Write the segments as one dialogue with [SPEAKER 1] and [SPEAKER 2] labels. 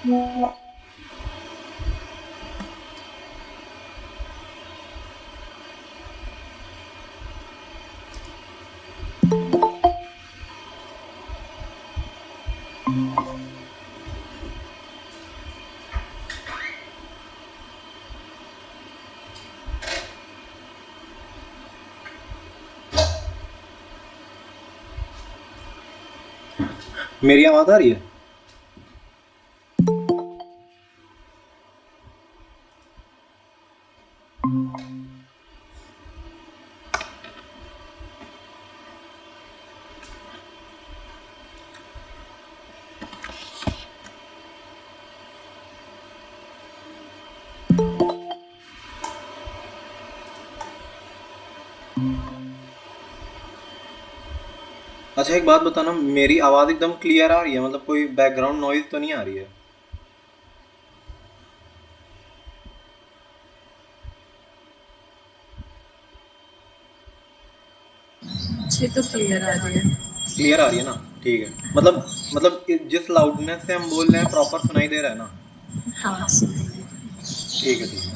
[SPEAKER 1] मेरी आवाज़ आ रही है? अच्छा, एक बात बताना, मेरी आवाज़ एकदम क्लियर आ रही है? मतलब कोई बैकग्राउंड नॉइज़ तो नहीं आ रही है?
[SPEAKER 2] अच्छी तो क्लियर आ रही है।
[SPEAKER 1] क्लियर आ रही है ना? ठीक है। मतलब जिस लाउडनेस से हम बोल रहे हैं प्रॉपर सुनाई दे रहा है ना?
[SPEAKER 2] हाँ, सुनिए।
[SPEAKER 1] ठीक है, ठीक है।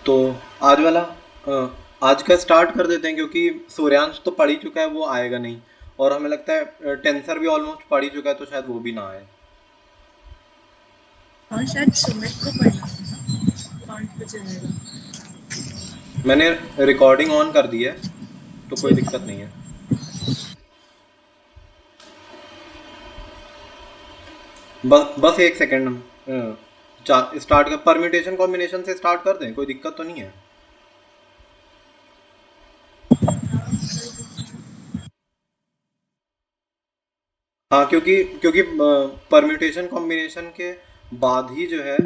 [SPEAKER 1] तो आज वाला आज का स्टार्ट कर देते हैं, क्योंकि सूर्यांश तो पढ़ ही चुका है, वो आएगा नहीं। और हमें लगता है टेंसर भी ऑलमोस्ट पढ़ ही चुका है, तो शायद वो भी ना आए।
[SPEAKER 2] और शायद सुमित को पढ़ना है ना, 5 बजे आएगा।
[SPEAKER 1] मैंने रिकॉर्डिंग ऑन कर दी है, तो कोई
[SPEAKER 2] ठीक
[SPEAKER 1] दिक्कत
[SPEAKER 2] है।
[SPEAKER 1] नहीं है। बस एक सेकेंड, हम स्टार्ट कर, परम्यूटेशन कॉम्बिनेशन से स्टार्ट कर दें, कोई दिक्कत तो नहीं है? हाँ, क्योंकि परम्यूटेशन कॉम्बिनेशन के बाद ही जो है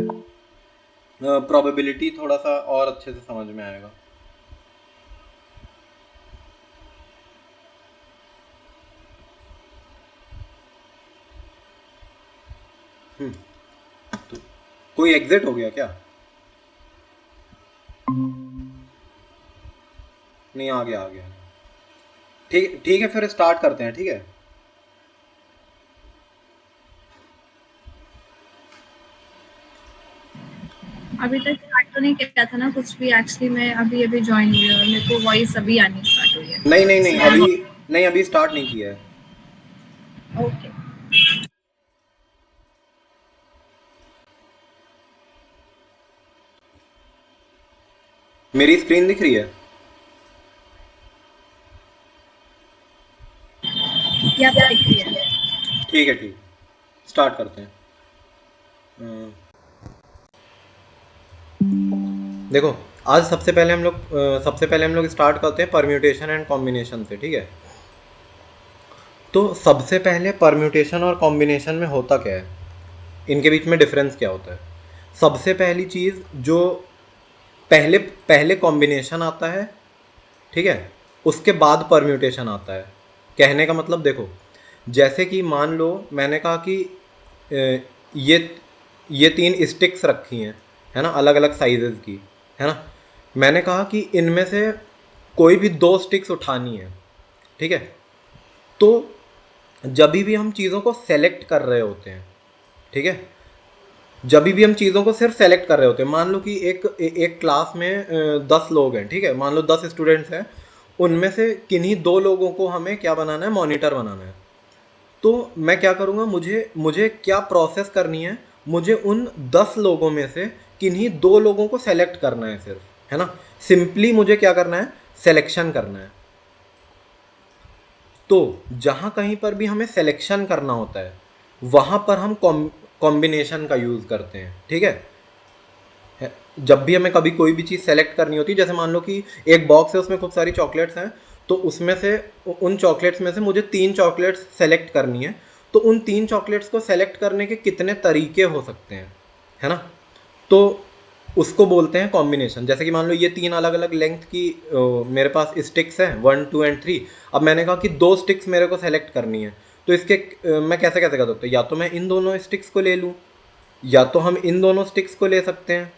[SPEAKER 1] प्रोबेबिलिटी थोड़ा सा और अच्छे से समझ में आएगा। तो कोई एग्जिट हो गया क्या? नहीं, आ गया, आ गया। ठीक ठीक है, फिर स्टार्ट करते हैं, ठीक है।
[SPEAKER 2] अभी तक स्टार्ट तो नहीं किया था ना कुछ भी, एक्चुअली मैं अभी अभी ज्वाइन हुई हूँ और मेरे को वॉइस अभी आनी स्टार्ट हुई है।
[SPEAKER 1] नहीं नहीं नहीं,
[SPEAKER 2] So,
[SPEAKER 1] अभी स्टार्ट नहीं किया है।
[SPEAKER 2] ओके।
[SPEAKER 1] मेरी स्क्रीन दिख रही है?
[SPEAKER 2] यहाँ पे दिख रही है।
[SPEAKER 1] ठीक है, ठीक। स्टार्ट करते हैं। देखो, आज सबसे पहले हम लोग स्टार्ट करते हैं परम्यूटेशन एंड कॉम्बिनेशन से, ठीक है। तो सबसे पहले परम्यूटेशन और कॉम्बिनेशन में होता क्या है, इनके बीच में डिफरेंस क्या होता है? सबसे पहली चीज़ जो पहले पहले कॉम्बिनेशन आता है, ठीक है, उसके बाद परम्यूटेशन आता है। कहने का मतलब देखो, जैसे कि मान लो मैंने कहा कि अ, ये ये 3 स्टिक्स रखी हैं, है ना, अलग अलग साइजेस की, है ना। मैंने कहा कि इनमें से कोई भी 2 स्टिक्स उठानी है, ठीक है। तो जब भी हम चीज़ों को सेलेक्ट कर रहे होते हैं, ठीक है, जब भी हम चीज़ों को सिर्फ सेलेक्ट कर रहे होते हैं, मान लो कि एक क्लास में 10 लोग हैं, ठीक है, मान लो 10 स्टूडेंट्स हैं, उनमें से किन्हीं 2 लोगों को हमें क्या बनाना है, मॉनिटर बनाना है। तो मैं क्या करूँगा, मुझे मुझे क्या प्रोसेस करनी है, मुझे उन 10 लोगों में से किन्हीं 2 लोगों को सेलेक्ट करना है सिर्फ, है ना। सिंपली मुझे क्या करना है, सिलेक्शन करना है। तो जहाँ कहीं पर भी हमें सिलेक्शन करना होता है, वहाँ पर हम कॉम्बिनेशन का यूज़ करते हैं, ठीक है। जब भी हमें कभी कोई भी चीज़ सेलेक्ट करनी होती है, जैसे मान लो कि एक बॉक्स है, उसमें खूब सारी चॉकलेट्स हैं, तो उसमें से उन चॉकलेट्स में से मुझे 3 चॉकलेट्स सेलेक्ट करनी है। तो उन 3 चॉकलेट्स को सेलेक्ट करने के कितने तरीके हो सकते हैं, है ना। तो उसको बोलते हैं कॉम्बिनेशन। जैसे कि मान लो ये 3 अलग अलग लेंथ की मेरे पास स्टिक्स हैं, 1 2 एंड 3। अब मैंने कहा कि 2 स्टिक्स मेरे को सेलेक्ट करनी है, तो इसके मैं कैसे कैसे कर सकता हूँ, या तो मैं इन दोनों स्टिक्स को ले लूँ, या तो हम इन दोनों स्टिक्स को ले सकते हैं,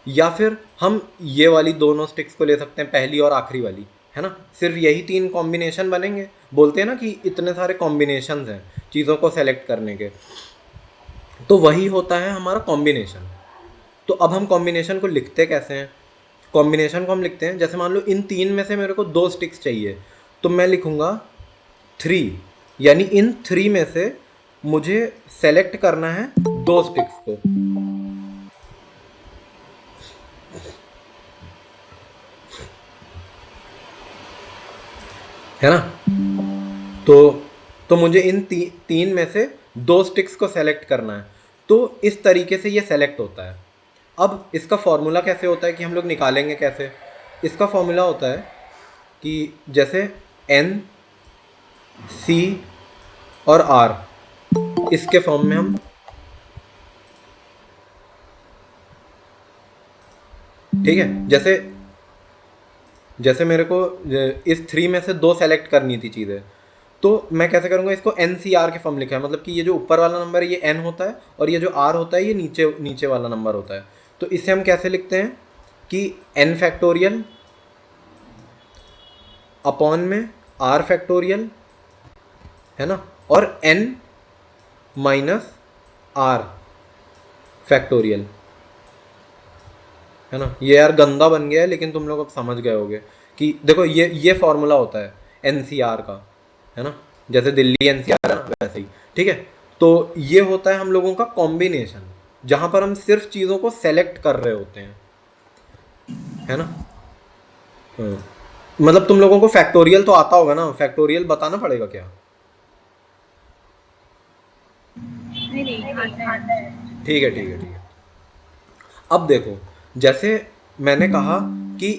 [SPEAKER 1] या फिर हम ये वाली दोनों स्टिक्स को ले सकते हैं, पहली और आखिरी वाली, है ना। सिर्फ यही 3 कॉम्बिनेशन बनेंगे। बोलते हैं ना कि इतने सारे कॉम्बिनेशंस हैं चीज़ों को सेलेक्ट करने के, तो वही होता है हमारा कॉम्बिनेशन। तो अब हम कॉम्बिनेशन को लिखते कैसे हैं? कॉम्बिनेशन को हम लिखते हैं, जैसे मान लो इन 3 में से मेरे को 2 स्टिक्स चाहिए, तो मैं लिखूँगा 3, यानी इन 3 में से मुझे सेलेक्ट करना है 2 स्टिक्स को, है ना। तो मुझे इन 3 में से 2 स्टिक्स को सेलेक्ट करना है। तो इस तरीके से ये सेलेक्ट होता है। अब इसका फॉर्मूला कैसे होता है कि हम लोग निकालेंगे कैसे? इसका फॉर्मूला होता है कि जैसे N, C और R, इसके फॉर्म में हम, ठीक है, जैसे मेरे को इस 3 में से 2 सेलेक्ट करनी थी चीज़ें, तो मैं कैसे करूँगा? इसको NCR के फॉर्म लिखा है, मतलब कि ये जो ऊपर वाला नंबर है ये N होता है, और ये जो R होता है ये नीचे वाला नंबर होता है। तो इसे हम कैसे लिखते हैं कि N फैक्टोरियल अपॉन में R फैक्टोरियल, है ना, और N माइनस R फैक्टोरियल, है ना। ये यार गंदा बन गया है, लेकिन तुम लोग अब समझ गए होगे कि देखो ये फॉर्मूला होता है NCR का, है ना, जैसे दिल्ली NCR है ना, वैसे ही, ठीक है। तो ये होता है हम लोगों का कॉम्बिनेशन, जहाँ पर हम सिर्फ चीज़ों को सेलेक्ट कर रहे होते हैं, है ना। मतलब तुम लोगों को फैक्टोरियल तो आता होगा ना, फैक्टोरियल बताना पड़ेगा क्या?
[SPEAKER 2] नहीं आता है।
[SPEAKER 1] ठीक है। अब देखो, जैसे मैंने कहा कि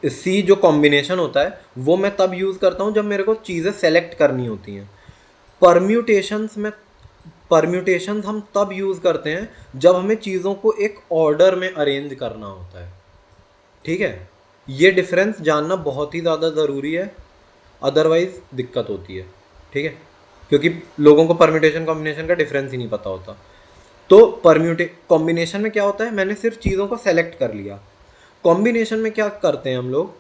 [SPEAKER 1] सी जो कॉम्बिनेशन होता है वो मैं तब यूज़ करता हूँ जब मेरे को चीज़ें सेलेक्ट करनी होती हैं। परम्यूटेशंस हम तब यूज़ करते हैं जब हमें चीज़ों को एक ऑर्डर में अरेंज करना होता है, ठीक है। ये डिफरेंस जानना बहुत ही ज़्यादा ज़रूरी है, अदरवाइज़ दिक्कत होती है, ठीक है, क्योंकि लोगों को परम्यूटेशन कॉम्बिनेशन का डिफरेंस ही नहीं पता होता। तो कॉम्बिनेशन में क्या होता है, मैंने सिर्फ चीज़ों को सेलेक्ट कर लिया। कॉम्बिनेशन में क्या करते हैं हम लोग?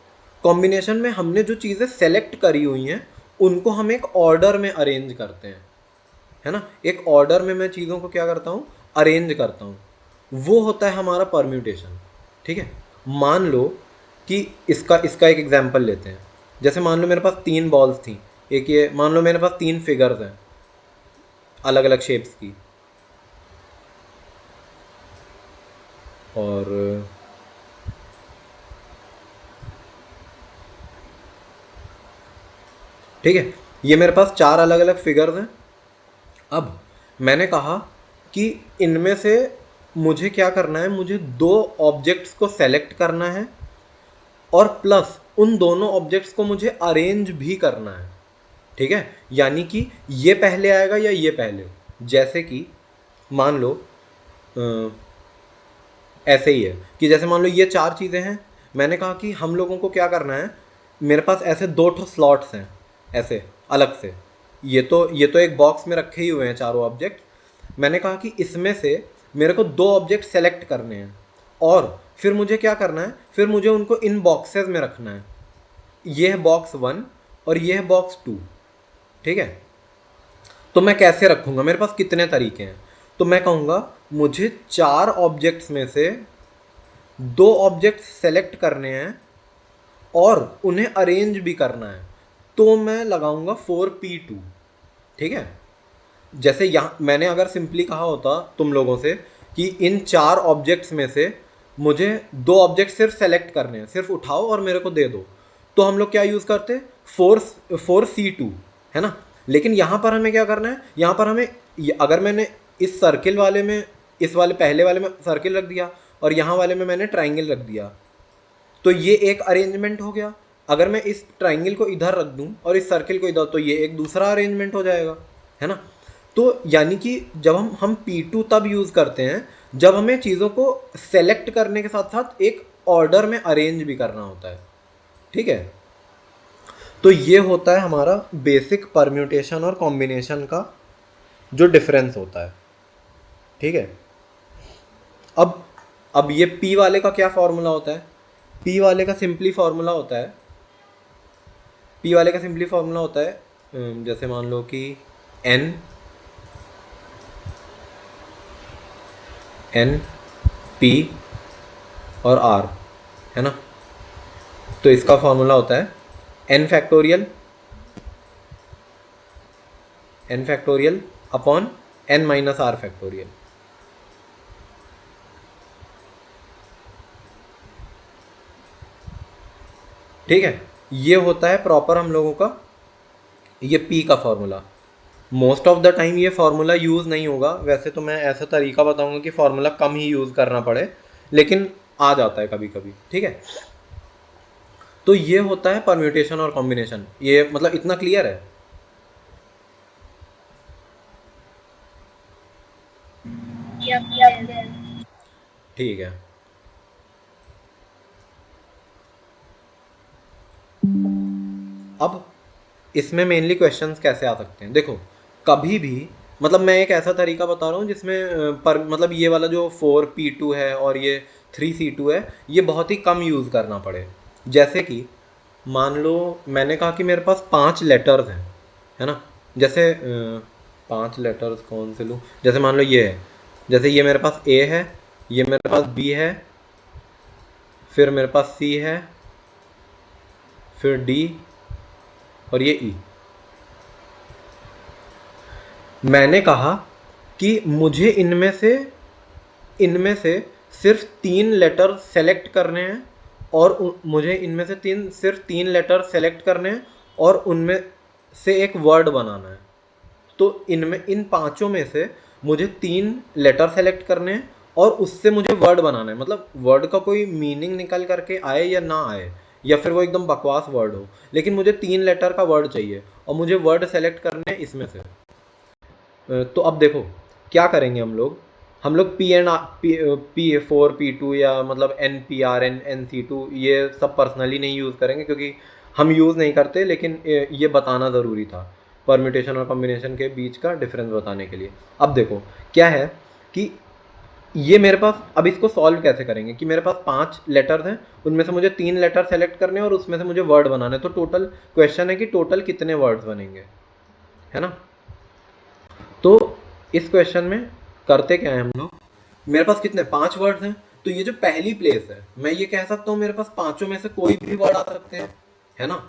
[SPEAKER 1] कॉम्बिनेशन में हमने जो चीज़ें सेलेक्ट करी हुई हैं उनको हम एक ऑर्डर में अरेंज करते हैं, है ना। एक ऑर्डर में मैं चीज़ों को क्या करता हूँ? अरेंज करता हूँ। वो होता है हमारा परम्यूटेशन, ठीक है। मान लो कि इसका एक एग्जाम्पल लेते हैं। जैसे मान लो मेरे पास 3 बॉल्स थी, एक ये, मान लो मेरे पास 3 फिगर्स हैं अलग अलग शेप्स की, और ठीक है, ये मेरे पास 4 अलग अलग फिगर्स हैं। अब मैंने कहा कि इनमें से मुझे क्या करना है, मुझे 2 ऑब्जेक्ट्स को सेलेक्ट करना है, और प्लस उन दोनों ऑब्जेक्ट्स को मुझे अरेंज भी करना है, ठीक है। यानी कि ये पहले आएगा या ये पहले, जैसे कि मान लो ऐसे ही है कि जैसे मान लो ये 4 चीज़ें हैं, मैंने कहा कि हम लोगों को क्या करना है, मेरे पास ऐसे 2 स्लॉट्स हैं ऐसे अलग से, ये तो एक बॉक्स में रखे ही हुए हैं चारों ऑब्जेक्ट। मैंने कहा कि इसमें से मेरे को 2 ऑब्जेक्ट सेलेक्ट करने हैं, और फिर मुझे क्या करना है, फिर मुझे उनको इन बॉक्सेस में रखना है। ये है बॉक्स 1 और ये है बॉक्स 2, ठीक है। तो मैं कैसे रखूँगा, मेरे पास कितने तरीके हैं? तो मैं कहूँगा मुझे 4 ऑब्जेक्ट्स में से 2 ऑब्जेक्ट्स सेलेक्ट करने हैं और उन्हें अरेंज भी करना है, तो मैं लगाऊंगा 4p2, ठीक है। जैसे यहाँ मैंने अगर सिंपली कहा होता तुम लोगों से कि इन 4 ऑब्जेक्ट्स में से मुझे 2 ऑब्जेक्ट सिर्फ सेलेक्ट करने हैं, सिर्फ उठाओ और मेरे को दे दो, तो हम लोग क्या यूज़ करते? 4c2, है ना। लेकिन यहाँ पर हमें क्या करना है, यहाँ पर हमें अगर मैंने इस सर्किल वाले में, इस वाले पहले वाले में सर्किल रख दिया और यहाँ वाले में मैंने ट्राइंगल रख दिया, तो ये एक अरेंजमेंट हो गया। अगर मैं इस ट्राइंगल को इधर रख दूँ और इस सर्किल को इधर, तो ये एक दूसरा अरेंजमेंट हो जाएगा, है ना। तो यानी कि जब हम P2 तब यूज़ करते हैं जब हमें चीज़ों को सेलेक्ट करने के साथ साथ एक ऑर्डर में अरेंज भी करना होता है, ठीक है। तो ये होता है हमारा बेसिक परम्यूटेशन और कॉम्बिनेशन का जो डिफरेंस होता है, ठीक है। अब ये P वाले का क्या फॉर्मूला होता है? P वाले का सिंपली फॉर्मूला होता है, P वाले का सिंपली फॉर्मूला होता है जैसे मान लो कि N P और R है ना, तो इसका फॉर्मूला होता है n factorial upon n minus r factorial. ठीक है, ये होता है प्रॉपर हम लोगों का ये P का formula. Most of the time ये फार्मूला यूज़ नहीं होगा, वैसे तो मैं ऐसा तरीका बताऊंगा कि फार्मूला कम ही यूज़ करना पड़े, लेकिन आ जाता है कभी कभी, ठीक है। तो ये होता है परम्यूटेशन और कॉम्बिनेशन, ये मतलब इतना क्लियर है? ठीक है। अब इसमें मेनली क्वेश्चंस कैसे आ सकते हैं, देखो कभी भी मतलब मैं एक ऐसा तरीका बता रहा हूँ जिसमें पर मतलब ये वाला जो 4p2 है और ये 3c2 है, ये बहुत ही कम यूज़ करना पड़े। जैसे कि मान लो मैंने कहा कि मेरे पास 5 लेटर्स हैं, है ना, जैसे 5 लेटर्स कौन से लूँ, जैसे मान लो ये है, जैसे ये मेरे पास A है, ये मेरे पास B है, फिर मेरे पास C है, फिर D और ये E। मैंने कहा कि मुझे इनमें से सिर्फ 3 लेटर सेलेक्ट करने हैं और मुझे इनमें से सिर्फ 3 लेटर सेलेक्ट करने हैं और उनमें से एक वर्ड बनाना है। तो इन पांचों में से मुझे 3 लेटर सेलेक्ट करने हैं और उससे मुझे वर्ड बनाना है, मतलब वर्ड का कोई मीनिंग निकल करके आए या ना आए, या फिर वो एकदम बकवास वर्ड हो, लेकिन मुझे 3 लेटर का वर्ड चाहिए और मुझे वर्ड सेलेक्ट करने हैं इसमें से। तो अब देखो क्या करेंगे हम लोग P4P2 या मतलब NPRN NC2 ये सब पर्सनली नहीं यूज़ करेंगे, क्योंकि हम यूज़ नहीं करते, लेकिन ये बताना ज़रूरी था परम्यूटेशन और कॉम्बिनेशन के बीच का डिफरेंस बताने के लिए। अब देखो क्या है कि ये मेरे पास, अब इसको सॉल्व कैसे करेंगे कि मेरे पास 5 लेटर्स हैं, उनमें से मुझे 3 लेटर सेलेक्ट करने हैं और उसमें से मुझे वर्ड बनाने हैं। तो टोटल क्वेश्चन है कि टोटल कितने वर्ड्स बनेंगे, है ना। तो इस क्वेश्चन में करते क्या है हम लोग, मेरे पास कितने 5 वर्ड्स हैं, तो ये जो पहली प्लेस है मैं ये कह सकता हूँ मेरे पास पांचों में से कोई भी वर्ड आ सकते हैं, है ना,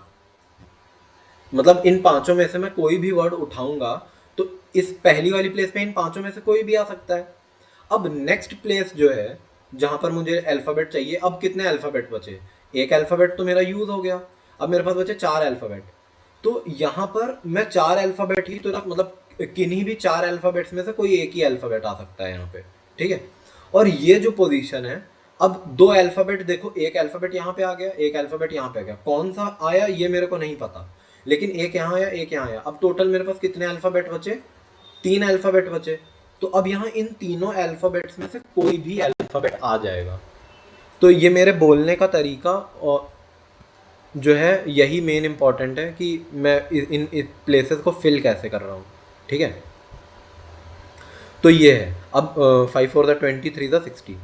[SPEAKER 1] मतलब इन पांचों में से मैं कोई भी वर्ड उठाऊंगा तो इस पहली वाली प्लेस पे इन पांचों में से कोई भी आ सकता है। अब नेक्स्ट प्लेस जो है जहां पर मुझे अल्फाबेट चाहिए, अब कितने अल्फाबेट बचे, एक अल्फाबेट तो मेरा यूज हो गया, अब मेरे पास बचे 4 अल्फाबेट। तो यहाँ पर मैं 4 अल्फाबेट ही तो मतलब किन्हीं भी 4 अल्फाबेट्स में से कोई एक ही अल्फाबेट आ सकता है यहाँ पे, ठीक है। और ये जो पोजीशन है, अब 2 अल्फाबेट देखो, एक अल्फाबेट यहाँ पे आ गया, एक अल्फाबेट यहाँ पे आ गया, कौन सा आया ये मेरे को नहीं पता, लेकिन एक यहाँ आया एक यहाँ आया। अब टोटल मेरे पास कितने अल्फाबेट बचे, 3 अल्फाबेट बचे। तो अब यहाँ इन तीनों अल्फाबेट्स में से कोई भी अल्फाबेट आ जाएगा। तो ये मेरे बोलने का तरीका और जो है यही मेन इंपॉर्टेंट है कि मैं इन प्लेसेस को फिल कैसे कर रहा हूँ, ठीक है। तो ये है, अब 5 4 द 20 3 द 60,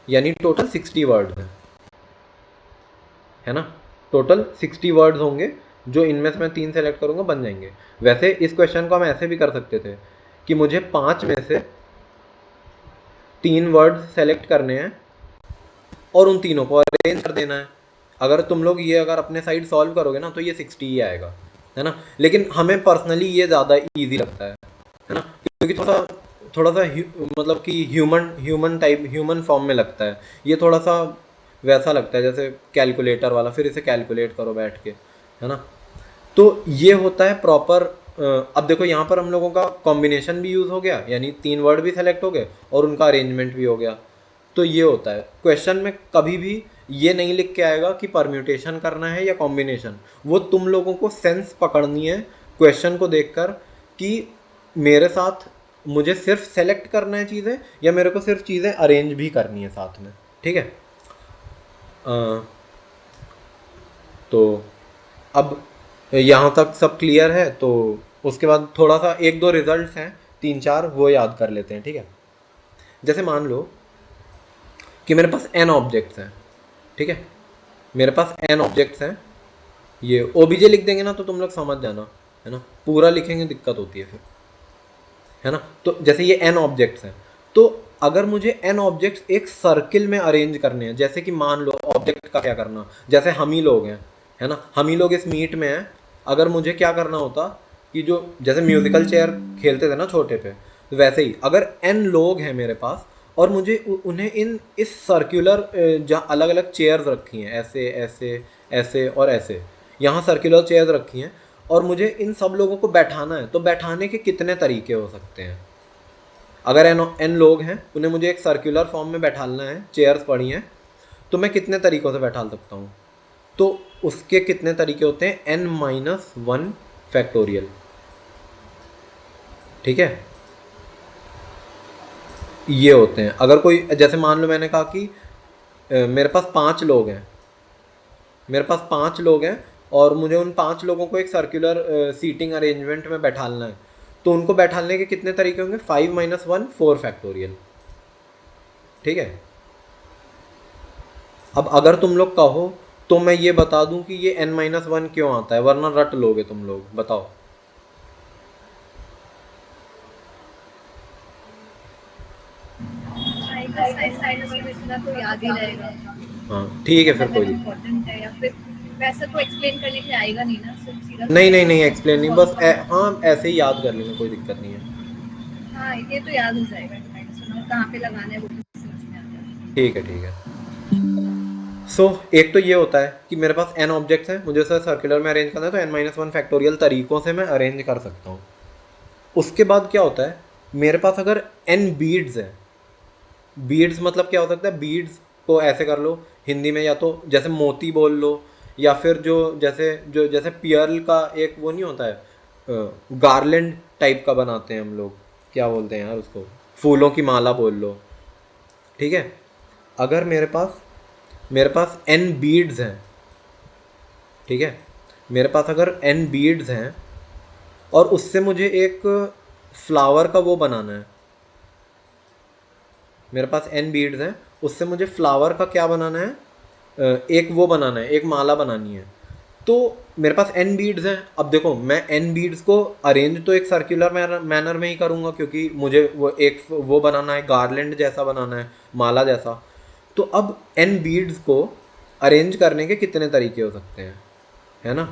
[SPEAKER 1] यानी टोटल 60 वर्ड्स हैं, है ना, टोटल 60 वर्ड्स होंगे जो इनमें से मैं 3 सेलेक्ट करूँगा बन जाएंगे। वैसे इस क्वेश्चन को हम ऐसे भी कर सकते थे कि मुझे 5 में से 3 वर्ड सेलेक्ट करने हैं और उन तीनों को अरेंज कर देना है। अगर तुम लोग ये अगर अपने साइड सॉल्व करोगे ना तो ये 60 ही आएगा, है ना। लेकिन हमें पर्सनली ये ज़्यादा ईजी लगता है ना, क्योंकि थोड़ा सा मतलब कि ह्यूमन फॉर्म में लगता है, ये थोड़ा सा वैसा लगता है जैसे कैलकुलेटर वाला, फिर इसे कैलकुलेट करो बैठ के, है ना। तो ये होता है प्रॉपर। अब देखो यहाँ पर हम लोगों का कॉम्बिनेशन भी यूज़ हो गया, यानी 3 वर्ड भी सेलेक्ट हो गए और उनका अरेंजमेंट भी हो गया। तो ये होता है क्वेश्चन में, कभी भी ये नहीं लिख के आएगा कि परम्यूटेशन करना है या कॉम्बिनेशन, वो तुम लोगों को सेंस पकड़नी है क्वेश्चन को देखकर कि मेरे साथ मुझे सिर्फ सेलेक्ट करना है चीज़ें या मेरे को सिर्फ चीज़ें अरेंज भी करनी है साथ में, ठीक है। तो अब यहाँ तक सब क्लियर है, तो उसके बाद थोड़ा सा एक दो रिजल्ट्स हैं, तीन चार, वो याद कर लेते हैं, ठीक है। जैसे मान लो कि मेरे पास n ऑब्जेक्ट्स हैं, ठीक है, मेरे पास n ऑब्जेक्ट्स हैं, ये ओबीजे लिख देंगे ना तो तुम लोग समझ जाना, है ना, पूरा लिखेंगे दिक्कत होती है फिर, है ना। तो जैसे ये n ऑब्जेक्ट्स हैं, तो अगर मुझे n ऑब्जेक्ट्स एक सर्किल में अरेंज करने हैं, जैसे कि मान लो ऑब्जेक्ट का क्या करना, जैसे हम ही लोग हैं, है ना, हम ही लोग इस मीट में हैं, अगर मुझे क्या करना होता कि जो जैसे म्यूजिकल चेयर खेलते थे ना छोटे पे, तो वैसे ही अगर n लोग हैं मेरे पास और मुझे उन्हें इस सर्कुलर, जहाँ अलग अलग चेयर्स रखी हैं, ऐसे ऐसे ऐसे और ऐसे, यहाँ सर्कुलर चेयर्स रखी हैं, और मुझे इन सब लोगों को बैठाना है, तो बैठाने के कितने तरीके हो सकते हैं। अगर एन लोग हैं, उन्हें मुझे एक सर्कुलर फॉर्म में बैठाना है, चेयर्स पड़ी हैं, तो मैं कितने तरीक़ों से बैठा सकता हूँ। तो उसके कितने तरीके होते हैं, n-1 फैक्टोरियल, ठीक है, ये होते हैं। अगर कोई, जैसे मान लो मैंने कहा कि मेरे पास 5 लोग हैं, मेरे पास 5 लोग हैं और मुझे उन 5 लोगों को एक सर्कुलर सीटिंग अरेंजमेंट में बैठाना है, तो उनको बैठाने के कितने तरीके होंगे, 5-1 4 फैक्टोरियल, ठीक है। अब अगर तुम लोग कहो तो मैं ये बता दूं कि ये n-1 क्यों आता है, वरना रट लोगे तुम लोग, बताओ।
[SPEAKER 2] साइनस में इतना तो याद ही रहेगा।
[SPEAKER 1] हाँ ठीक है, फिर कोई
[SPEAKER 2] इम्पोर्टेंट है, या फिर वैसे तो एक्सप्लेन करने के लिए आएगा नहीं ना, सिर्फ सीधा
[SPEAKER 1] नहीं एक्सप्लेन नहीं, बस हाँ ऐसे ही याद कर लेंगे, कोई दिक्कत नहीं है।
[SPEAKER 2] हाँ ये तो याद हो जाएगा, कहाँ पे लगाना है वो भी समझ में आ जाएगा।
[SPEAKER 1] ठीक है। सो एक तो ये होता है कि मेरे पास n ऑब्जेक्ट्स हैं, मुझे उसे सर्कुलर में अरेंज करना है, तो n-1 फैक्टोरियल तरीक़ों से मैं अरेंज कर सकता हूँ। उसके बाद क्या होता है, मेरे पास अगर n बीड्स हैं, बीड्स मतलब क्या हो सकता है, बीड्स को ऐसे कर लो हिंदी में, या तो जैसे मोती बोल लो, या फिर जैसे पियर्ल का एक वो नहीं होता है, गार्लैंड टाइप का बनाते हैं हम लोग, क्या बोलते हैं यार उसको, फूलों की माला बोल लो, ठीक है। अगर मेरे पास n बीड्स हैं, ठीक है, मेरे पास अगर n बीड्स हैं और उससे मुझे एक फ्लावर का वो बनाना है, मेरे पास n बीड्स हैं, उससे मुझे फ्लावर का क्या बनाना है, एक वो बनाना है, एक माला बनानी है, तो मेरे पास n बीड्स हैं। अब देखो मैं n बीड्स को अरेंज तो एक सर्कुलर मैनर में ही करूँगा, क्योंकि मुझे वो बनाना है, गार्लैंड जैसा बनाना है, माला जैसा। तो अब n बीड्स को अरेंज करने के कितने तरीके हो सकते हैं, है ना,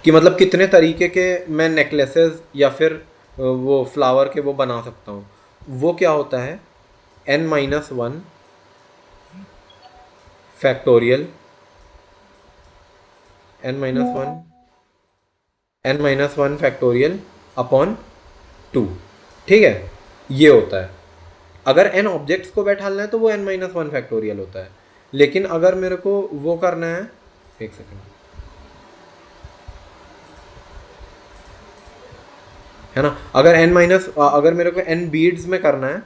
[SPEAKER 1] कि मतलब कितने तरीके के मैं नेकलेसेस या फिर वो फ्लावर के वो बना सकता हूँ। वो क्या होता है, n-1 factorial, n-1 factorial upon 2, ठीक है, ये होता है। अगर n ऑब्जेक्ट्स को बैठाना है तो वो n-1 फैक्टोरियल होता है, लेकिन अगर मेरे को वो करना है, एक सेकेंड, है ना, अगर मेरे को n बीड्स में करना है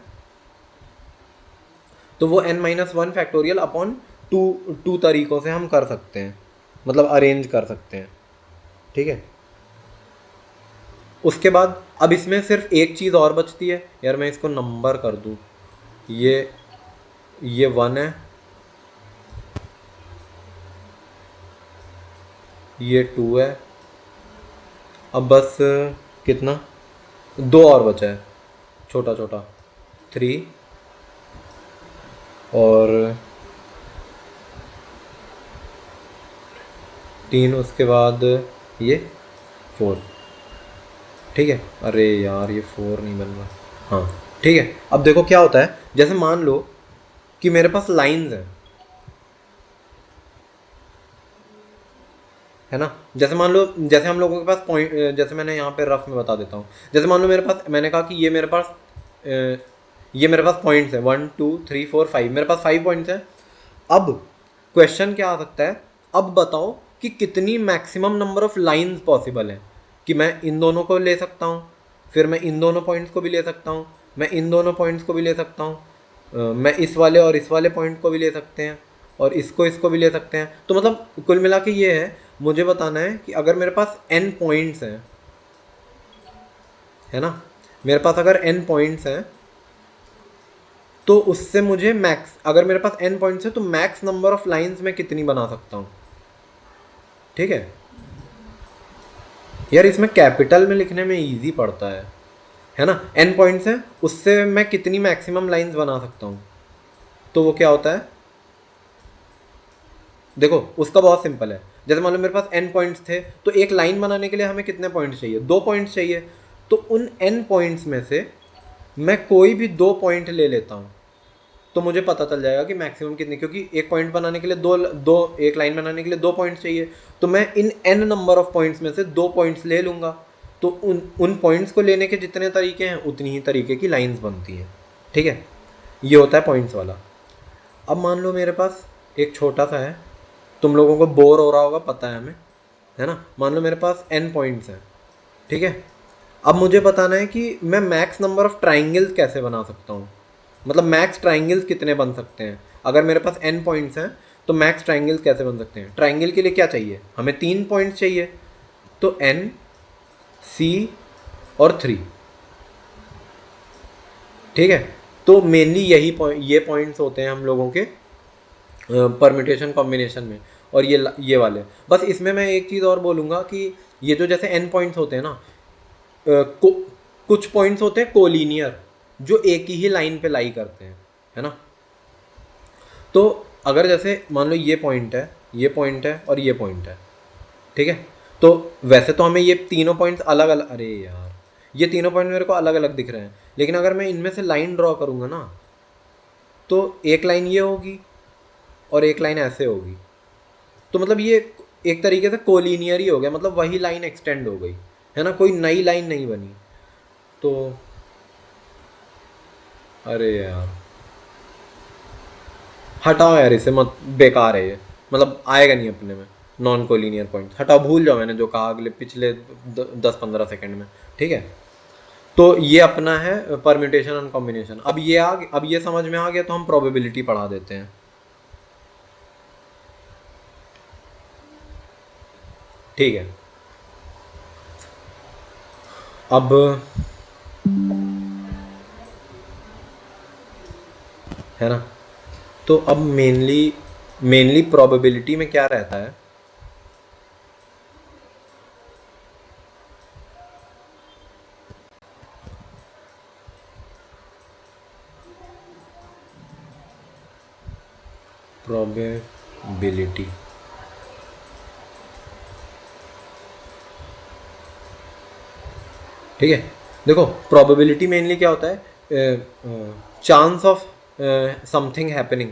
[SPEAKER 1] तो वो n-1 फैक्टोरियल अपॉन 2 तरीकों से हम कर सकते हैं, मतलब अरेंज कर सकते हैं, ठीक है। उसके बाद अब इसमें सिर्फ एक चीज़ और बचती है यार, मैं इसको नंबर कर दूँ, ये 1 है, ये 2 है, अब बस कितना, 2 और बचा है, छोटा 3 और 3, उसके बाद ये 4, ठीक है। अरे यार ये 4 नहीं बन रहा, हाँ ठीक है। अब देखो क्या होता है, जैसे मान लो कि मेरे पास लाइंस हैं, है ना, जैसे मान लो, जैसे हम लोगों के पास पॉइंट, जैसे मैंने यहाँ पे रफ में बता देता हूँ, जैसे मान लो मेरे पास, मैंने कहा कि ये मेरे पास पॉइंट्स हैं 1 2 3 4 5, मेरे पास 5 पॉइंट्स हैं। अब क्वेश्चन क्या आ सकता है, अब बताओ कि कितनी maximum number of lines possible है, कि मैं इन दोनों को ले सकता हूँ, फिर मैं इन दोनों पॉइंट्स को भी ले सकता हूँ, मैं इन दोनों पॉइंट्स को भी ले सकता हूँ, मैं इस वाले और इस वाले पॉइंट को भी ले सकते हैं, और इसको भी ले सकते हैं। तो मतलब कुल मिला के ये है, मुझे बताना है कि अगर मेरे पास n पॉइंट्स हैं, है ना, मेरे पास अगर n पॉइंट्स हैं तो उससे मुझे मैक्स, अगर मेरे पास n पॉइंट्स है तो मैक्स नंबर ऑफ लाइंस मैं कितनी बना सकता हूँ। ठीक है यार, इसमें कैपिटल में लिखने में इजी पड़ता है ना। n पॉइंट्स हैं, उससे मैं कितनी मैक्सिमम लाइंस बना सकता हूँ, तो वो क्या होता है, देखो उसका बहुत सिंपल है। जैसे मान लो मेरे पास n पॉइंट्स थे, तो एक लाइन बनाने के लिए हमें कितने पॉइंट्स चाहिए, 2 पॉइंट्स चाहिए। तो उन n पॉइंट्स में से मैं कोई भी 2 पॉइंट ले लेता हूँ, तो मुझे पता चल जाएगा कि मैक्सिमम कितनी, क्योंकि एक पॉइंट बनाने के लिए एक लाइन बनाने के लिए 2 पॉइंट्स चाहिए। तो मैं इन n नंबर ऑफ पॉइंट्स में से 2 पॉइंट्स ले लूँगा। तो उन पॉइंट्स को लेने के जितने तरीके हैं उतनी ही तरीके की लाइंस बनती हैं। ठीक है, ये होता है पॉइंट्स वाला। अब मान लो मेरे पास एक छोटा सा है, तुम लोगों को बोर हो रहा होगा, पता है हमें, है ना। मान लो मेरे पास n पॉइंट्स हैं, ठीक है। अब मुझे बताना है कि मैं मैक्स नंबर ऑफ ट्राइंगल्स कैसे बना सकता हूँ, मतलब मैक्स ट्राइंगल्स कितने बन सकते हैं। अगर मेरे पास n पॉइंट्स हैं तो मैक्स ट्राइंगल्स कैसे बन सकते हैं। ट्राइंगल के लिए क्या चाहिए, हमें 3 पॉइंट्स चाहिए, तो n, c और 3। ठीक है, तो मेनली ये पॉइंट्स होते हैं हम लोगों के परम्यूटेशन कॉम्बिनेशन में। और ये वाले, बस इसमें मैं एक चीज़ और बोलूँगा कि ये जो जैसे n पॉइंट्स होते हैं ना, कुछ पॉइंट्स होते हैं कोलिनियर, जो एक ही लाइन पे लाई करते हैं, है ना। तो अगर जैसे मान लो ये पॉइंट है, ये पॉइंट है और ये पॉइंट है, ठीक है। तो वैसे तो हमें ये तीनों पॉइंट्स अलग अलग, अरे यार ये तीनों पॉइंट मेरे को अलग अलग दिख रहे हैं, लेकिन अगर मैं इनमें से लाइन ड्रॉ करूँगा ना, तो एक लाइन ये होगी और एक लाइन ऐसे होगी। तो मतलब ये एक तरीके से कोलिनियर ही हो गया, मतलब वही लाइन एक्सटेंड हो गई, है ना, कोई नई लाइन नहीं बनी। तो अरे यार हटाओ यार, इसे मत, बेकार है ये, मतलब आएगा नहीं अपने में नॉन कोलिनियर पॉइंट। हटाओ, भूल जाओ मैंने जो कहा अगले पिछले 10-15 सेकंड में। ठीक है, तो ये अपना है परम्यूटेशन एंड कॉम्बिनेशन। अब ये समझ में आ गया तो हम प्रोबेबिलिटी पढ़ा देते हैं। ठीक है, अब है ना, तो अब मेनली प्रोबेबिलिटी में क्या रहता है, प्रोबेबिलिटी ठीक है। देखो प्रोबेबिलिटी मेनली क्या होता है, चांस ऑफ समथिंग हैपनिंग,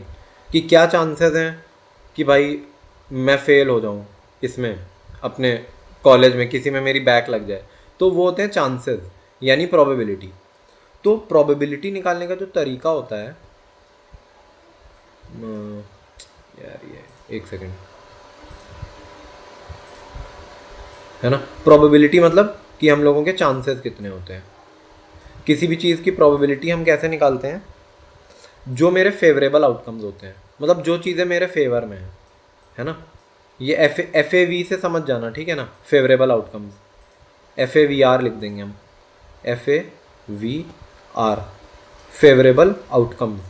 [SPEAKER 1] कि क्या चांसेस हैं कि भाई मैं फेल हो जाऊं इसमें, अपने कॉलेज में किसी में मेरी बैक लग जाए, तो वो होते हैं चांसेस, यानी प्रोबेबिलिटी। तो प्रोबेबिलिटी निकालने का जो तरीका होता है, यार ये एक सेकेंड, है ना, प्रोबेबिलिटी मतलब कि हम लोगों के चांसेस कितने होते हैं। किसी भी चीज़ की प्रोबेबिलिटी हम कैसे निकालते हैं, जो मेरे फेवरेबल आउटकम्स होते हैं, मतलब जो चीज़ें मेरे फेवर में है ना। ये FAV से समझ जाना, ठीक है ना, फेवरेबल आउटकम्स, FAVR लिख देंगे हम, FAVR, favourable outcomes.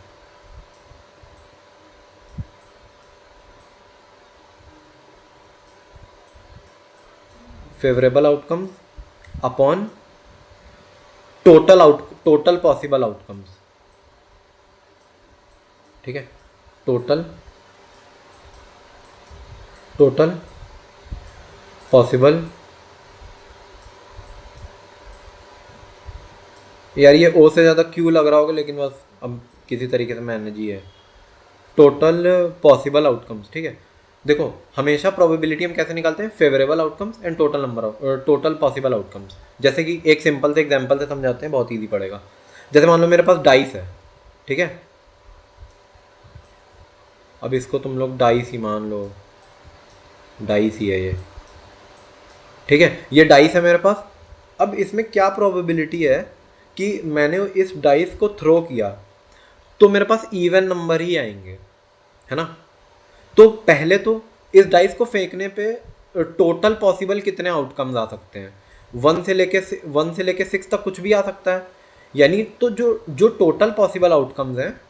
[SPEAKER 1] Favourable outcomes upon total possible outcomes. ठीक है, टोटल पॉसिबल, यार ये ओ से ज़्यादा क्यू लग रहा होगा, लेकिन बस अब किसी तरीके से मैनेज ही है, टोटल पॉसिबल आउटकम्स। ठीक है, देखो हमेशा प्रोबेबिलिटी हम कैसे निकालते हैं, favourable outcomes and total possible outcomes. जैसे कि एक सिंपल से एग्जांपल से समझाते हैं, बहुत ईजी पड़ेगा। जैसे मान लो मेरे पास डाइस है, ठीक है, अब इसको तुम लोग डाइस ही मान लो, डाइस ही है ये, ठीक है, ये डाइस है मेरे पास। अब इसमें क्या प्रोबेबिलिटी है कि मैंने इस डाइस को थ्रो किया तो मेरे पास इवन नंबर ही आएंगे, है ना। तो पहले तो इस डाइस को फेंकने पे टोटल पॉसिबल कितने आउटकम्स आ सकते हैं, 1 से लेके 6 तक कुछ भी आ सकता है। यानी तो जो जो टोटल पॉसिबल आउटकम्स हैं,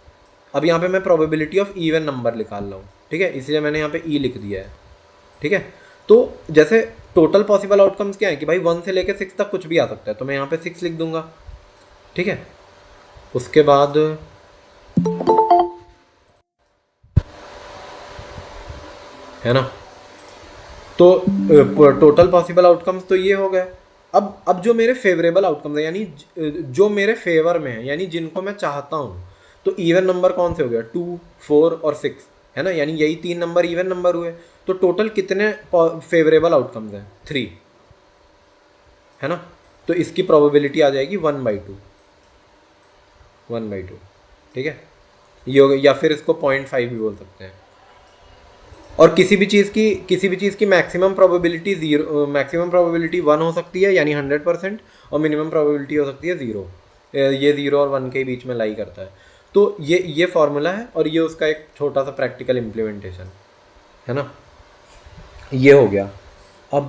[SPEAKER 1] अब यहाँ पे मैं प्रोबेबिलिटी ऑफ इवन नंबर निकाल रहा हूँ, ठीक है, इसलिए मैंने यहाँ पे ई लिख दिया है, ठीक है। तो जैसे टोटल पॉसिबल आउटकम्स क्या है कि भाई 1 से लेके 6 तक कुछ भी आ सकता है, तो मैं यहाँ पे 6 लिख दूंगा, ठीक है। उसके बाद है ना, तो टोटल पॉसिबल आउटकम्स तो ये हो गए। अब जो मेरे फेवरेबल आउटकम्स हैं, यानी जो मेरे फेवर में है, यानी जिनको मैं चाहता हूँ, तो इवन नंबर कौन से हो गया, 2, 4 और 6, है ना, यानी यही 3 नंबर इवन नंबर हुए। तो टोटल कितने फेवरेबल आउटकम्स हैं, 3, है ना। तो इसकी प्रोबेबिलिटी आ जाएगी 1/2, 1/2, ठीक है, ये हो गया। या फिर इसको 0.5 भी बोल सकते हैं। और किसी भी चीज़ की मैक्सिमम प्रोबेबिलिटी 1 हो सकती है, यानी 100%, और मिनिमम प्रोबेबिलिटी हो सकती है 0। ये 0 और 1 के बीच में लाई करता है। तो ये फॉर्मूला है, और ये उसका एक छोटा सा प्रैक्टिकल इम्प्लीमेंटेशन है ना, ये हो गया। अब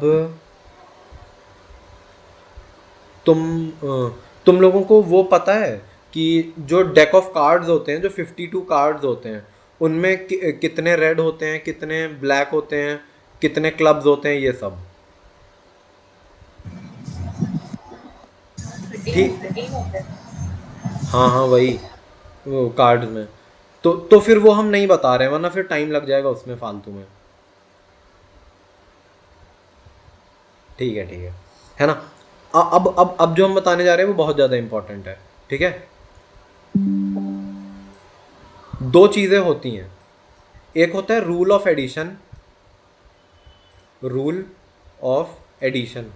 [SPEAKER 1] तुम लोगों को वो पता है कि जो डेक ऑफ कार्ड्स होते हैं, जो 52 कार्ड्स होते हैं, उनमें कितने रेड होते हैं, कितने ब्लैक होते हैं, कितने क्लब्स होते हैं, ये सब, ठीक। हाँ हाँ, वही वो कार्ड्स में। तो फिर वो हम नहीं बता रहे हैं, वरना फिर टाइम लग जाएगा उसमें फालतू में, ठीक है, ठीक है ना। अब जो हम बताने जा रहे हैं वो बहुत ज़्यादा इंपॉर्टेंट है, ठीक है। 2 चीज़ें होती हैं, एक होता है rule of addition, rule of addition,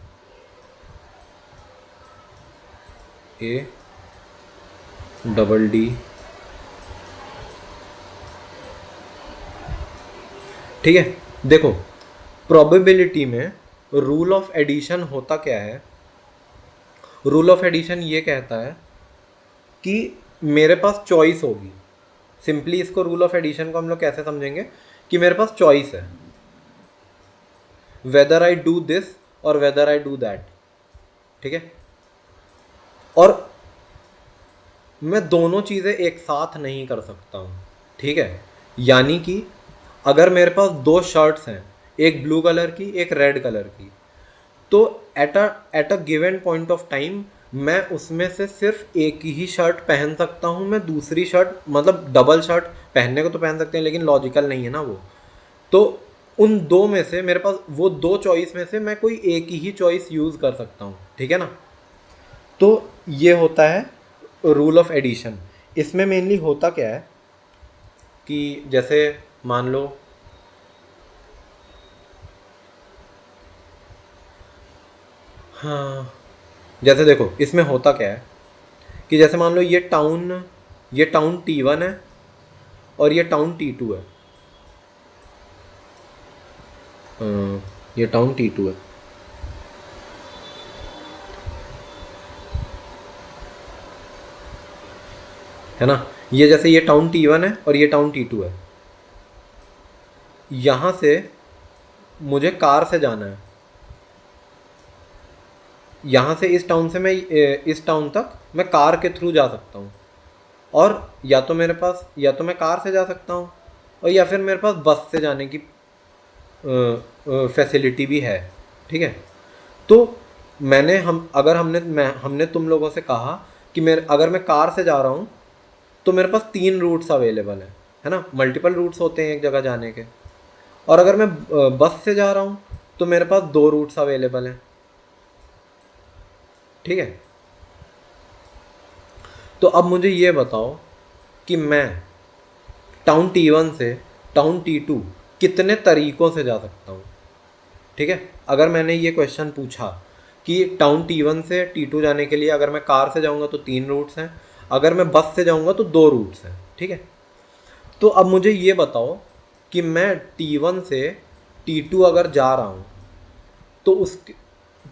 [SPEAKER 1] ADD, ठीक है। देखो, प्रोबेबिलिटी में रूल ऑफ एडिशन होता क्या है, रूल ऑफ एडिशन ये कहता है कि मेरे पास चॉइस होगी। सिंपली इसको, रूल ऑफ एडिशन को हम लोग कैसे समझेंगे कि मेरे पास चॉइस है, वेदर आई डू दिस और वेदर आई डू दैट, ठीक है। और मैं दोनों चीज़ें एक साथ नहीं कर सकता हूँ, ठीक है। यानी कि अगर मेरे पास 2 शर्ट्स हैं, एक ब्लू कलर की, एक रेड कलर की, तो at a given point of time मैं उसमें से सिर्फ एक ही शर्ट पहन सकता हूँ। मैं दूसरी शर्ट, मतलब डबल शर्ट पहनने को तो पहन सकते हैं, लेकिन लॉजिकल नहीं है ना वो। तो उन 2 में से मेरे पास, वो 2 चॉइस में से मैं कोई एक ही चॉइस यूज़ कर सकता हूँ, ठीक है ना। तो ये होता है रूल ऑफ एडिशन। इसमें मेनली होता क्या है कि जैसे मान लो, हाँ, जैसे देखो इसमें होता क्या है कि जैसे मान लो ये टाउन T1 है और ये टाउन T2 है, ये टाउन T2 है ना। ये जैसे ये टाउन T1 है और ये टाउन T2 है। यहाँ से मुझे कार से जाना है, यहाँ से इस टाउन से मैं इस टाउन तक मैं कार के थ्रू जा सकता हूँ। और या तो मैं कार से जा सकता हूँ, और या फिर मेरे पास बस से जाने की फैसिलिटी भी है, ठीक है। तो हमने तुम लोगों से कहा कि अगर मैं कार से जा रहा हूँ तो मेरे पास 3 रूट्स अवेलेबल है ना, मल्टीपल रूट्स होते हैं एक जगह जाने के। और अगर मैं बस से जा रहा हूँ तो मेरे पास 2 रूट्स अवेलेबल हैं, ठीक है। तो अब मुझे ये बताओ कि मैं टाउन T1 से टाउन T2 कितने तरीक़ों से जा सकता हूँ, ठीक है। अगर मैंने ये क्वेश्चन पूछा कि टाउन T1 से T2 जाने के लिए अगर मैं कार से जाऊँगा तो 3 रूट्स हैं, अगर मैं बस से जाऊँगा तो 2 रूट्स हैं, ठीक है। तो अब मुझे ये बताओ कि मैं T1 से T2 अगर जा रहा हूँ तो उस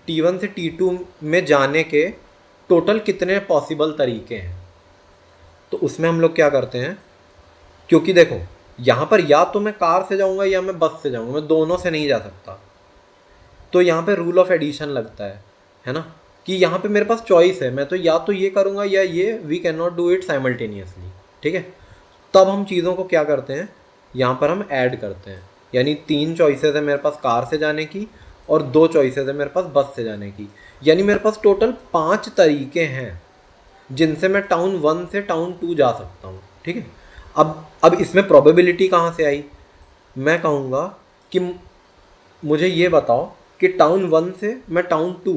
[SPEAKER 1] T1 से T2 में जाने के टोटल कितने पॉसिबल तरीके हैं। तो उसमें हम लोग क्या करते हैं, क्योंकि देखो यहाँ पर या तो मैं कार से जाऊँगा या मैं बस से जाऊँगा, मैं दोनों से नहीं जा सकता, तो यहाँ पे रूल ऑफ एडिशन लगता है ना, कि यहाँ पे मेरे पास चॉइस है, मैं तो या तो ये करूँगा या ये, we can not do it simultaneously, ठीक है। तब हम चीज़ों को क्या करते हैं, यहाँ पर हम ऐड करते हैं, यानी 3 चॉइसेस है मेरे पास कार से जाने की और 2 चॉइसेस है मेरे पास बस से जाने की, यानी मेरे पास टोटल 5 तरीके हैं जिनसे मैं टाउन 1 से टाउन 2 जा सकता हूँ, ठीक है। अब इसमें प्रोबेबिलिटी कहाँ से आई, मैं कहूँगा कि मुझे ये बताओ कि टाउन 1 से मैं टाउन 2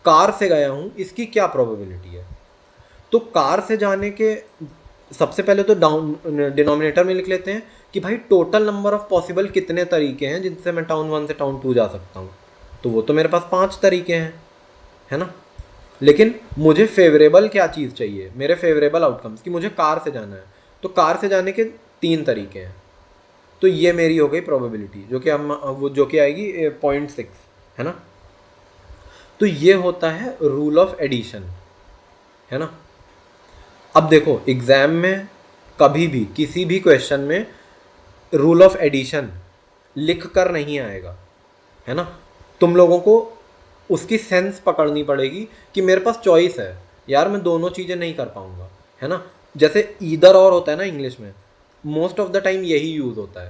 [SPEAKER 1] कार से गया हूँ, इसकी क्या प्रोबेबिलिटी है। तो कार से जाने के सबसे पहले तो डिनोमिनेटर में लिख लेते हैं कि भाई टोटल नंबर ऑफ पॉसिबल कितने तरीके हैं जिनसे मैं टाउन 1 से टाउन 2 जा सकता हूँ, तो वो तो मेरे पास 5 तरीके हैं, है ना। लेकिन मुझे फेवरेबल क्या चीज़ चाहिए, मेरे फेवरेबल आउटकम्स, कि मुझे कार से जाना है, तो कार से जाने के 3 तरीके हैं, तो ये मेरी हो गई प्रोबेबिलिटी, जो कि हम वो जो कि आएगी 0.6, है ना। तो ये होता है रूल ऑफ एडिशन, है ना। अब देखो एग्ज़ाम में कभी भी किसी भी क्वेश्चन में रूल ऑफ एडिशन लिख कर नहीं आएगा, है ना। तुम लोगों को उसकी सेंस पकड़नी पड़ेगी कि मेरे पास चॉइस है यार, मैं दोनों चीज़ें नहीं कर पाऊँगा, है ना। जैसे ईदर और होता है ना इंग्लिश में, मोस्ट ऑफ द टाइम यही यूज़ होता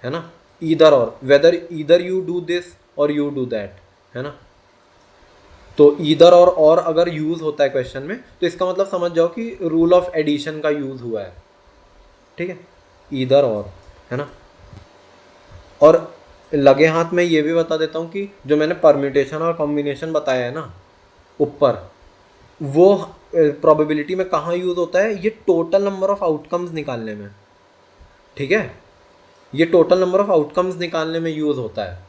[SPEAKER 1] है ना, either or, whether either you do this or you do that, है ना। तो ईदर और अगर यूज़ होता है क्वेश्चन में, तो इसका मतलब समझ जाओ कि रूल ऑफ एडिशन का यूज़ हुआ है, ठीक है, ईदर और, है ना। और लगे हाथ में ये भी बता देता हूँ कि जो मैंने परम्यूटेशन और कॉम्बिनेशन बताया है ना ऊपर, वो प्रोबेबिलिटी में कहाँ यूज़ होता है, ये टोटल नंबर ऑफ आउटकम्स निकालने में, ठीक है, ये टोटल नंबर ऑफ आउटकम्स निकालने में यूज़ होता है।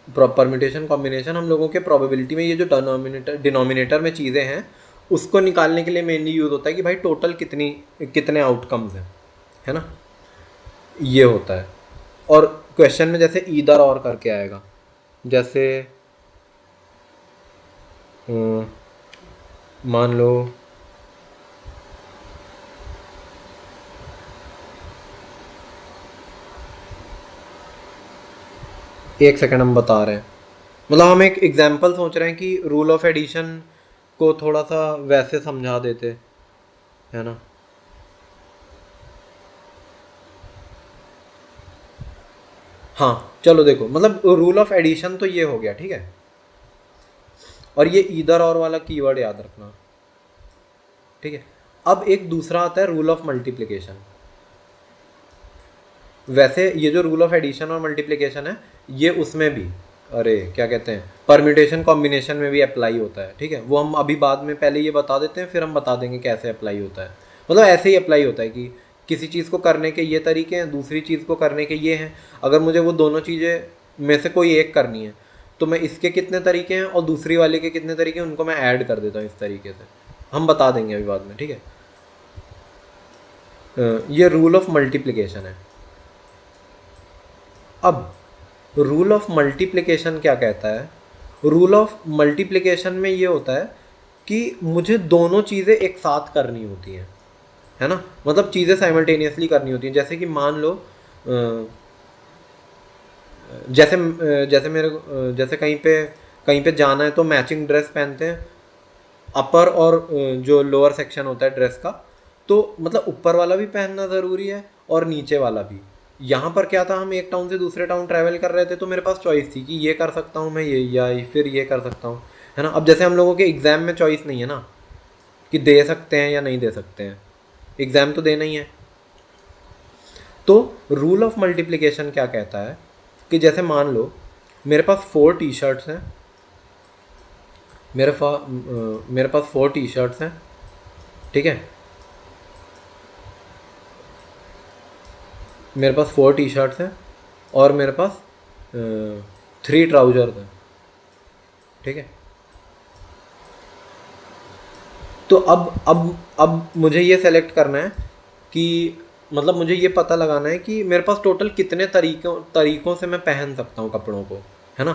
[SPEAKER 1] परम्यूटेशन कॉम्बिनेशन हम लोगों के प्रोबेबिलिटी में, ये जो डिनोमिनेटर में चीज़ें हैं उसको निकालने के लिए मेनली यूज़ होता है कि भाई टोटल कितने आउटकम्स हैं, है ना, ये होता है। और क्वेश्चन में जैसे ईदर और करके आएगा, जैसे मान लो एक सेकंड हम बता रहे हैं, मतलब हम एक एग्जांपल सोच रहे हैं कि रूल ऑफ एडिशन को थोड़ा सा वैसे समझा देते, है ना। हाँ चलो देखो, मतलब रूल ऑफ एडिशन तो ये हो गया, ठीक है। और ये ईदर और वाला कीवर्ड याद रखना, ठीक है। अब एक दूसरा आता है रूल ऑफ मल्टीप्लिकेशन। वैसे ये जो रूल ऑफ एडिशन और मल्टीप्लिकेशन है, ये उसमें भी, अरे क्या कहते हैं, परम्यूटेशन कॉम्बिनेशन में भी अप्लाई होता है, ठीक है। वो हम अभी बाद में, पहले ये बता देते हैं फिर हम बता देंगे कैसे अप्लाई होता है। मतलब ऐसे ही अप्लाई होता है कि किसी चीज़ को करने के ये तरीके हैं, दूसरी चीज़ को करने के ये हैं। अगर मुझे वो दोनों चीज़ें में से कोई एक करनी है, तो मैं इसके कितने तरीके हैं और दूसरी वाले के कितने तरीके हैं, उनको मैं ऐड कर देता हूँ इस तरीके से। हम बता देंगे अभी बाद में, ठीक है। ये रूल ऑफ मल्टीप्लिकेशन है। अब रूल ऑफ मल्टीप्लिकेशन क्या कहता है, रूल ऑफ मल्टीप्लिकेशन में ये होता है कि मुझे दोनों चीज़ें एक साथ करनी होती हैं, है ना, मतलब चीज़ें साइमल्टेनियसली करनी होती हैं। जैसे कि मान लो जैसे कहीं पे जाना है तो मैचिंग ड्रेस पहनते हैं, अपर और जो लोअर सेक्शन होता है ड्रेस का, तो मतलब ऊपर वाला भी पहनना ज़रूरी है और नीचे वाला भी। यहाँ पर क्या था, हम एक टाउन से दूसरे टाउन ट्रैवल कर रहे थे, तो मेरे पास चॉइस थी कि ये कर सकता हूँ मैं, ये या फिर ये कर सकता हूँ, है ना। अब जैसे हम लोगों के एग्ज़ाम में चॉइस नहीं है ना कि दे सकते हैं या नहीं दे सकते हैं, एग्ज़ाम तो देना ही है। तो रूल ऑफ मल्टीप्लिकेशन क्या कहता है कि जैसे मान लो मेरे पास 4 टी शर्ट्स हैं, मेरे पास 4 टी शर्ट्स हैं, ठीक है। मेरे पास 4 टी शर्ट्स हैं और मेरे पास 3 ट्राउजर्स हैं, ठीक है। तो अब मुझे ये सेलेक्ट करना है कि, मतलब मुझे ये पता लगाना है कि मेरे पास टोटल कितने तरीकों से मैं पहन सकता हूँ कपड़ों को, है ना।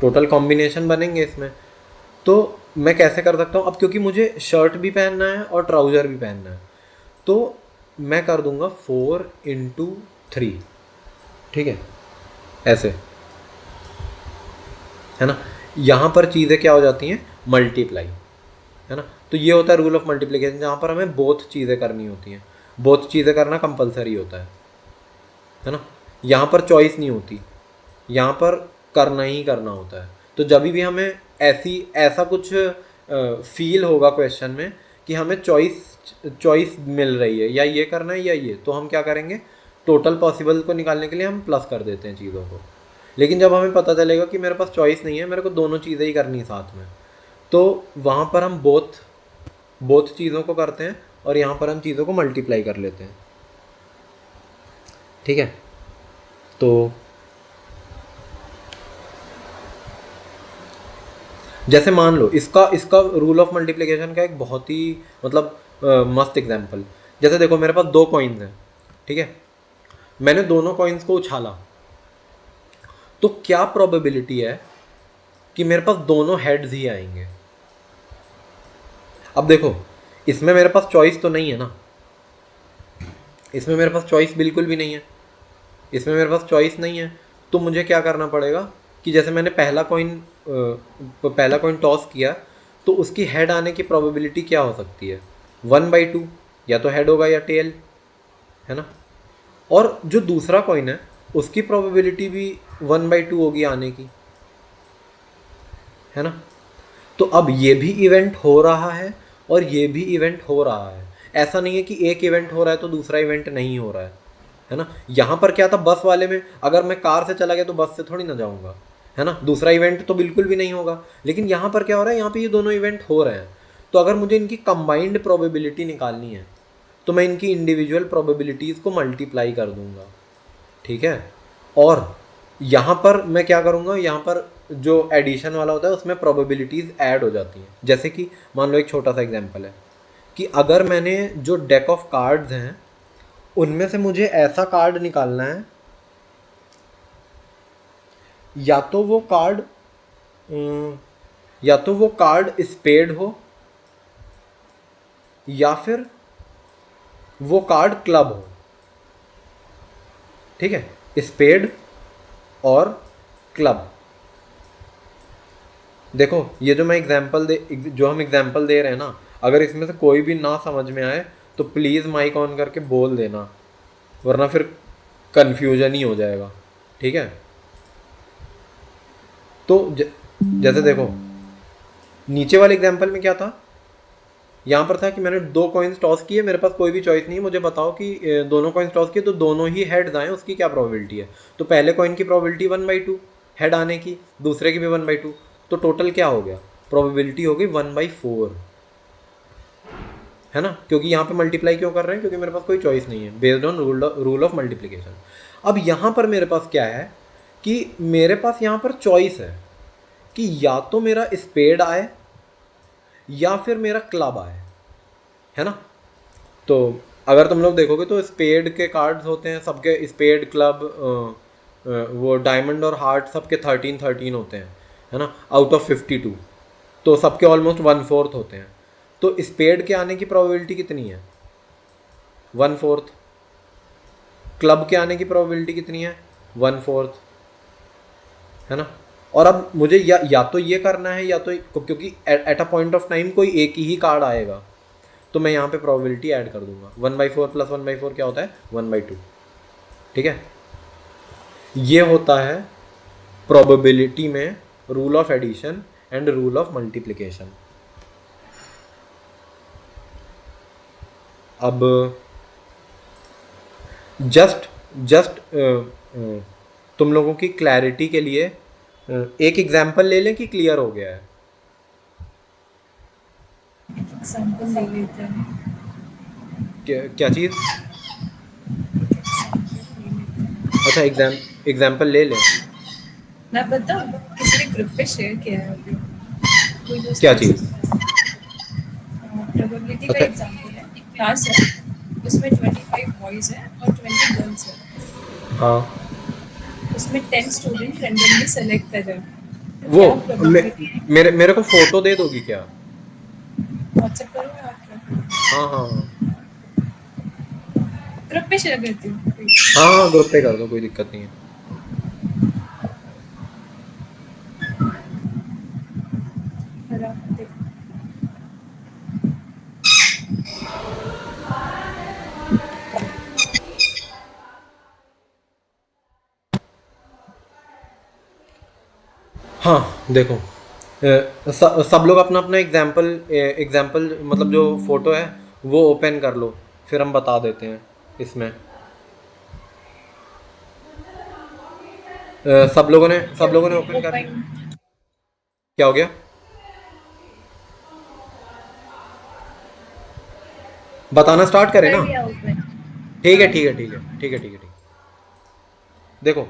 [SPEAKER 1] टोटल कॉम्बिनेशन बनेंगे इसमें, तो मैं कैसे कर सकता हूँ। अब क्योंकि मुझे शर्ट भी पहनना है और ट्राउज़र भी पहनना है, तो मैं कर दूंगा 4 × 3, ठीक है। ऐसे, है ना। यहाँ पर चीज़ें क्या हो जाती हैं, मल्टीप्लाई, है ना। तो ये होता है रूल ऑफ मल्टीप्लिकेशन, जहाँ पर हमें बोथ चीज़ें करनी होती हैं, बोथ चीज़ें करना कंपलसरी होता है ना। यहाँ पर चॉइस नहीं होती, यहाँ पर करना ही करना होता है। तो जब भी हमें ऐसा कुछ फील होगा क्वेश्चन में कि हमें चॉइस मिल रही है, या ये करना है या ये, तो हम क्या करेंगे, टोटल पॉसिबल को निकालने के लिए हम प्लस कर देते हैं चीज़ों को। लेकिन जब हमें पता चलेगा कि मेरे पास चॉइस नहीं है, मेरे को दोनों चीज़ें ही करनी साथ में, तो वहाँ पर हम बोथ चीज़ों को करते हैं, और यहाँ पर हम चीज़ों को मल्टीप्लाई कर लेते हैं, ठीक है। तो जैसे मान लो इसका रूल ऑफ मल्टीप्लिकेशन का एक बहुत ही मतलब मस्त एग्जांपल, जैसे देखो मेरे पास 2 कॉइन्स हैं, ठीक है। मैंने दोनों कॉइन्स को उछाला, तो क्या प्रोबेबिलिटी है कि मेरे पास दोनों हेड्स ही आएंगे। अब देखो इसमें मेरे पास चॉइस तो नहीं है ना, इसमें मेरे पास चॉइस बिल्कुल भी नहीं है, इसमें मेरे पास चॉइस नहीं है। तो मुझे क्या करना पड़ेगा कि जैसे मैंने पहला कॉइन टॉस किया, तो उसकी हेड आने की प्रोबेबिलिटी क्या हो सकती है, 1/2, या तो हेड होगा या टेल, है ना। और जो दूसरा कॉइन है उसकी प्रोबेबिलिटी भी 1/2 होगी आने की, है ना। तो अब ये भी इवेंट हो रहा है और ये भी इवेंट हो रहा है, ऐसा नहीं है कि एक इवेंट हो रहा है तो दूसरा इवेंट नहीं हो रहा है ना। यहाँ पर क्या था, बस वाले में अगर मैं कार से चला गया तो बस से थोड़ी ना जाऊँगा, है ना, दूसरा इवेंट तो बिल्कुल भी नहीं होगा। लेकिन यहाँ पर क्या हो रहा है, यहाँ पे ये दोनों इवेंट हो रहे हैं, तो अगर मुझे इनकी कंबाइंड प्रोबेबिलिटी निकालनी है तो मैं इनकी इंडिविजुअल प्रोबेबिलिटीज़ को मल्टीप्लाई कर दूंगा, ठीक है। और यहाँ पर मैं क्या करूँगा, यहाँ पर जो एडिशन वाला होता है उसमें प्रोबेबिलिटीज़ ऐड हो जाती हैं। जैसे कि मान लो एक छोटा सा एग्जांपल है कि अगर मैंने जो डेक ऑफ कार्ड्स हैं उनमें से मुझे ऐसा कार्ड निकालना है, या तो वो कार्ड स्पेड हो, या फिर वो कार्ड क्लब हो, ठीक है, स्पेड और क्लब। देखो ये जो हम एग्जांपल दे रहे हैं ना, अगर इसमें से कोई भी ना समझ में आए तो प्लीज़ माइक ऑन करके बोल देना, वरना फिर कन्फ्यूजन ही हो जाएगा, ठीक है। तो जैसे देखो नीचे वाले एग्जांपल में क्या था, यहाँ पर था कि मैंने 2 कॉइन्स टॉस किए, मेरे पास कोई भी चॉइस नहीं, मुझे बताओ कि दोनों कॉइन्स टॉस किए तो दोनों ही हेड्स आए, उसकी क्या प्रोबेबिलिटी है। तो पहले कॉइन की प्रोबेबिलिटी 1/2 हेड आने की, दूसरे की भी 1/2, तो टोटल क्या हो गया, प्रोबेबिलिटी हो गई 1/4, है ना। क्योंकि यहाँ पे मल्टीप्लाई क्यों कर रहे हैं, क्योंकि मेरे पास कोई चॉइस नहीं है, based on rule of multiplication. अब यहाँ पर मेरे पास क्या है कि मेरे पास यहाँ पर चॉइस है कि या तो मेरा स्पेड आए या फिर मेरा क्लब आए, है ना। तो अगर तुम लोग देखोगे तो स्पेड के कार्ड्स होते हैं सबके, स्पेड, क्लब, वो डायमंड और हार्ट सबके 13 होते हैं, है ना, आउट ऑफ 52, तो सबके ऑलमोस्ट 1/4 होते हैं। तो स्पेड के आने की प्रोबेबिलिटी कितनी है, 1/4। क्लब के आने की प्रोबेबिलिटी कितनी है, 1/4, है ना। और अब मुझे या तो ये करना है, या तो क्योंकि at a point of time कोई एक ही कार्ड आएगा, तो मैं यहाँ पे प्रोबेबिलिटी ऐड कर दूंगा, 1/4 + 1/4 क्या होता है, 1/2, ठीक है। ये होता है प्रोबेबिलिटी में rule of addition and rule of multiplication. अब जस्ट तुम लोगों की क्लैरिटी के लिए एक एग्जांपल ले लें कि क्लियर हो गया है।
[SPEAKER 2] एग्जांपल ले लेते हैं।
[SPEAKER 1] क्या चीज़, अच्छा एग्जांपल ले लें।
[SPEAKER 2] मैं बताऊं, किसी ने ग्रुप पे शेयर किया है अभी, कोई दोस्त
[SPEAKER 1] क्या
[SPEAKER 2] कर
[SPEAKER 1] चीज़,
[SPEAKER 2] सकता है। प्रोबेबिलिटी का
[SPEAKER 1] अच्छा
[SPEAKER 2] एग्जांपल है, एक क्लास है, उसमें 25 बॉयज हैं और 20 गर्ल्स हैं।
[SPEAKER 1] हाँ,
[SPEAKER 2] उसमें 10 स्टूडेंट रैंडमली सेलेक्ट कर रहे हैं, तो
[SPEAKER 1] वो
[SPEAKER 2] क्या प्रोबेबिलिटी है।
[SPEAKER 1] मेरे को फोटो दे दोगी क्या,
[SPEAKER 2] व्हाट्सएप करो मैं आपको,
[SPEAKER 1] हाँ हाँ हाँ
[SPEAKER 2] ग्रुप पे शेयर करती हूँ।
[SPEAKER 1] हाँ हाँ, ग्रुप पे कर दो, कोई दिक्कत नहीं है।
[SPEAKER 2] क्या देखो।
[SPEAKER 1] हाँ देखो, सब लोग अपना अपना एग्जाम्पल एग्जाम्पल मतलब जो फोटो है वो ओपन कर लो, फिर हम बता देते हैं इसमें। सब लोगों ने ओपन कर लिया।
[SPEAKER 2] ओपन
[SPEAKER 1] क्या हो गया? बताना स्टार्ट करें
[SPEAKER 2] कर
[SPEAKER 1] ना?
[SPEAKER 2] लिया ओपन।
[SPEAKER 1] ठीक है
[SPEAKER 2] हाँ
[SPEAKER 1] ठीक है ठीक है ठीक है ठीक है ठीक है। देखो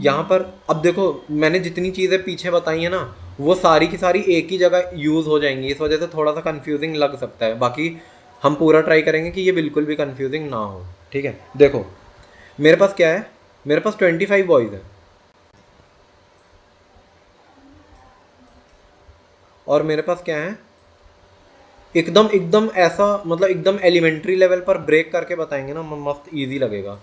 [SPEAKER 1] यहाँ पर अब देखो, मैंने जितनी चीज़ें पीछे बताई हैं ना, वो सारी की सारी एक ही जगह यूज़ हो जाएंगी, इस वजह से थोड़ा सा कंफ्यूजिंग लग सकता है। बाकी हम पूरा ट्राई करेंगे कि ये बिल्कुल भी कंफ्यूजिंग ना हो। ठीक है, देखो मेरे पास क्या है, मेरे पास 25 बॉयज़ हैं और मेरे पास क्या है, एकदम एकदम ऐसा मतलब एकदम एलिमेंट्री लेवल पर ब्रेक करके बताएंगे ना, मस्त इजी लगेगा,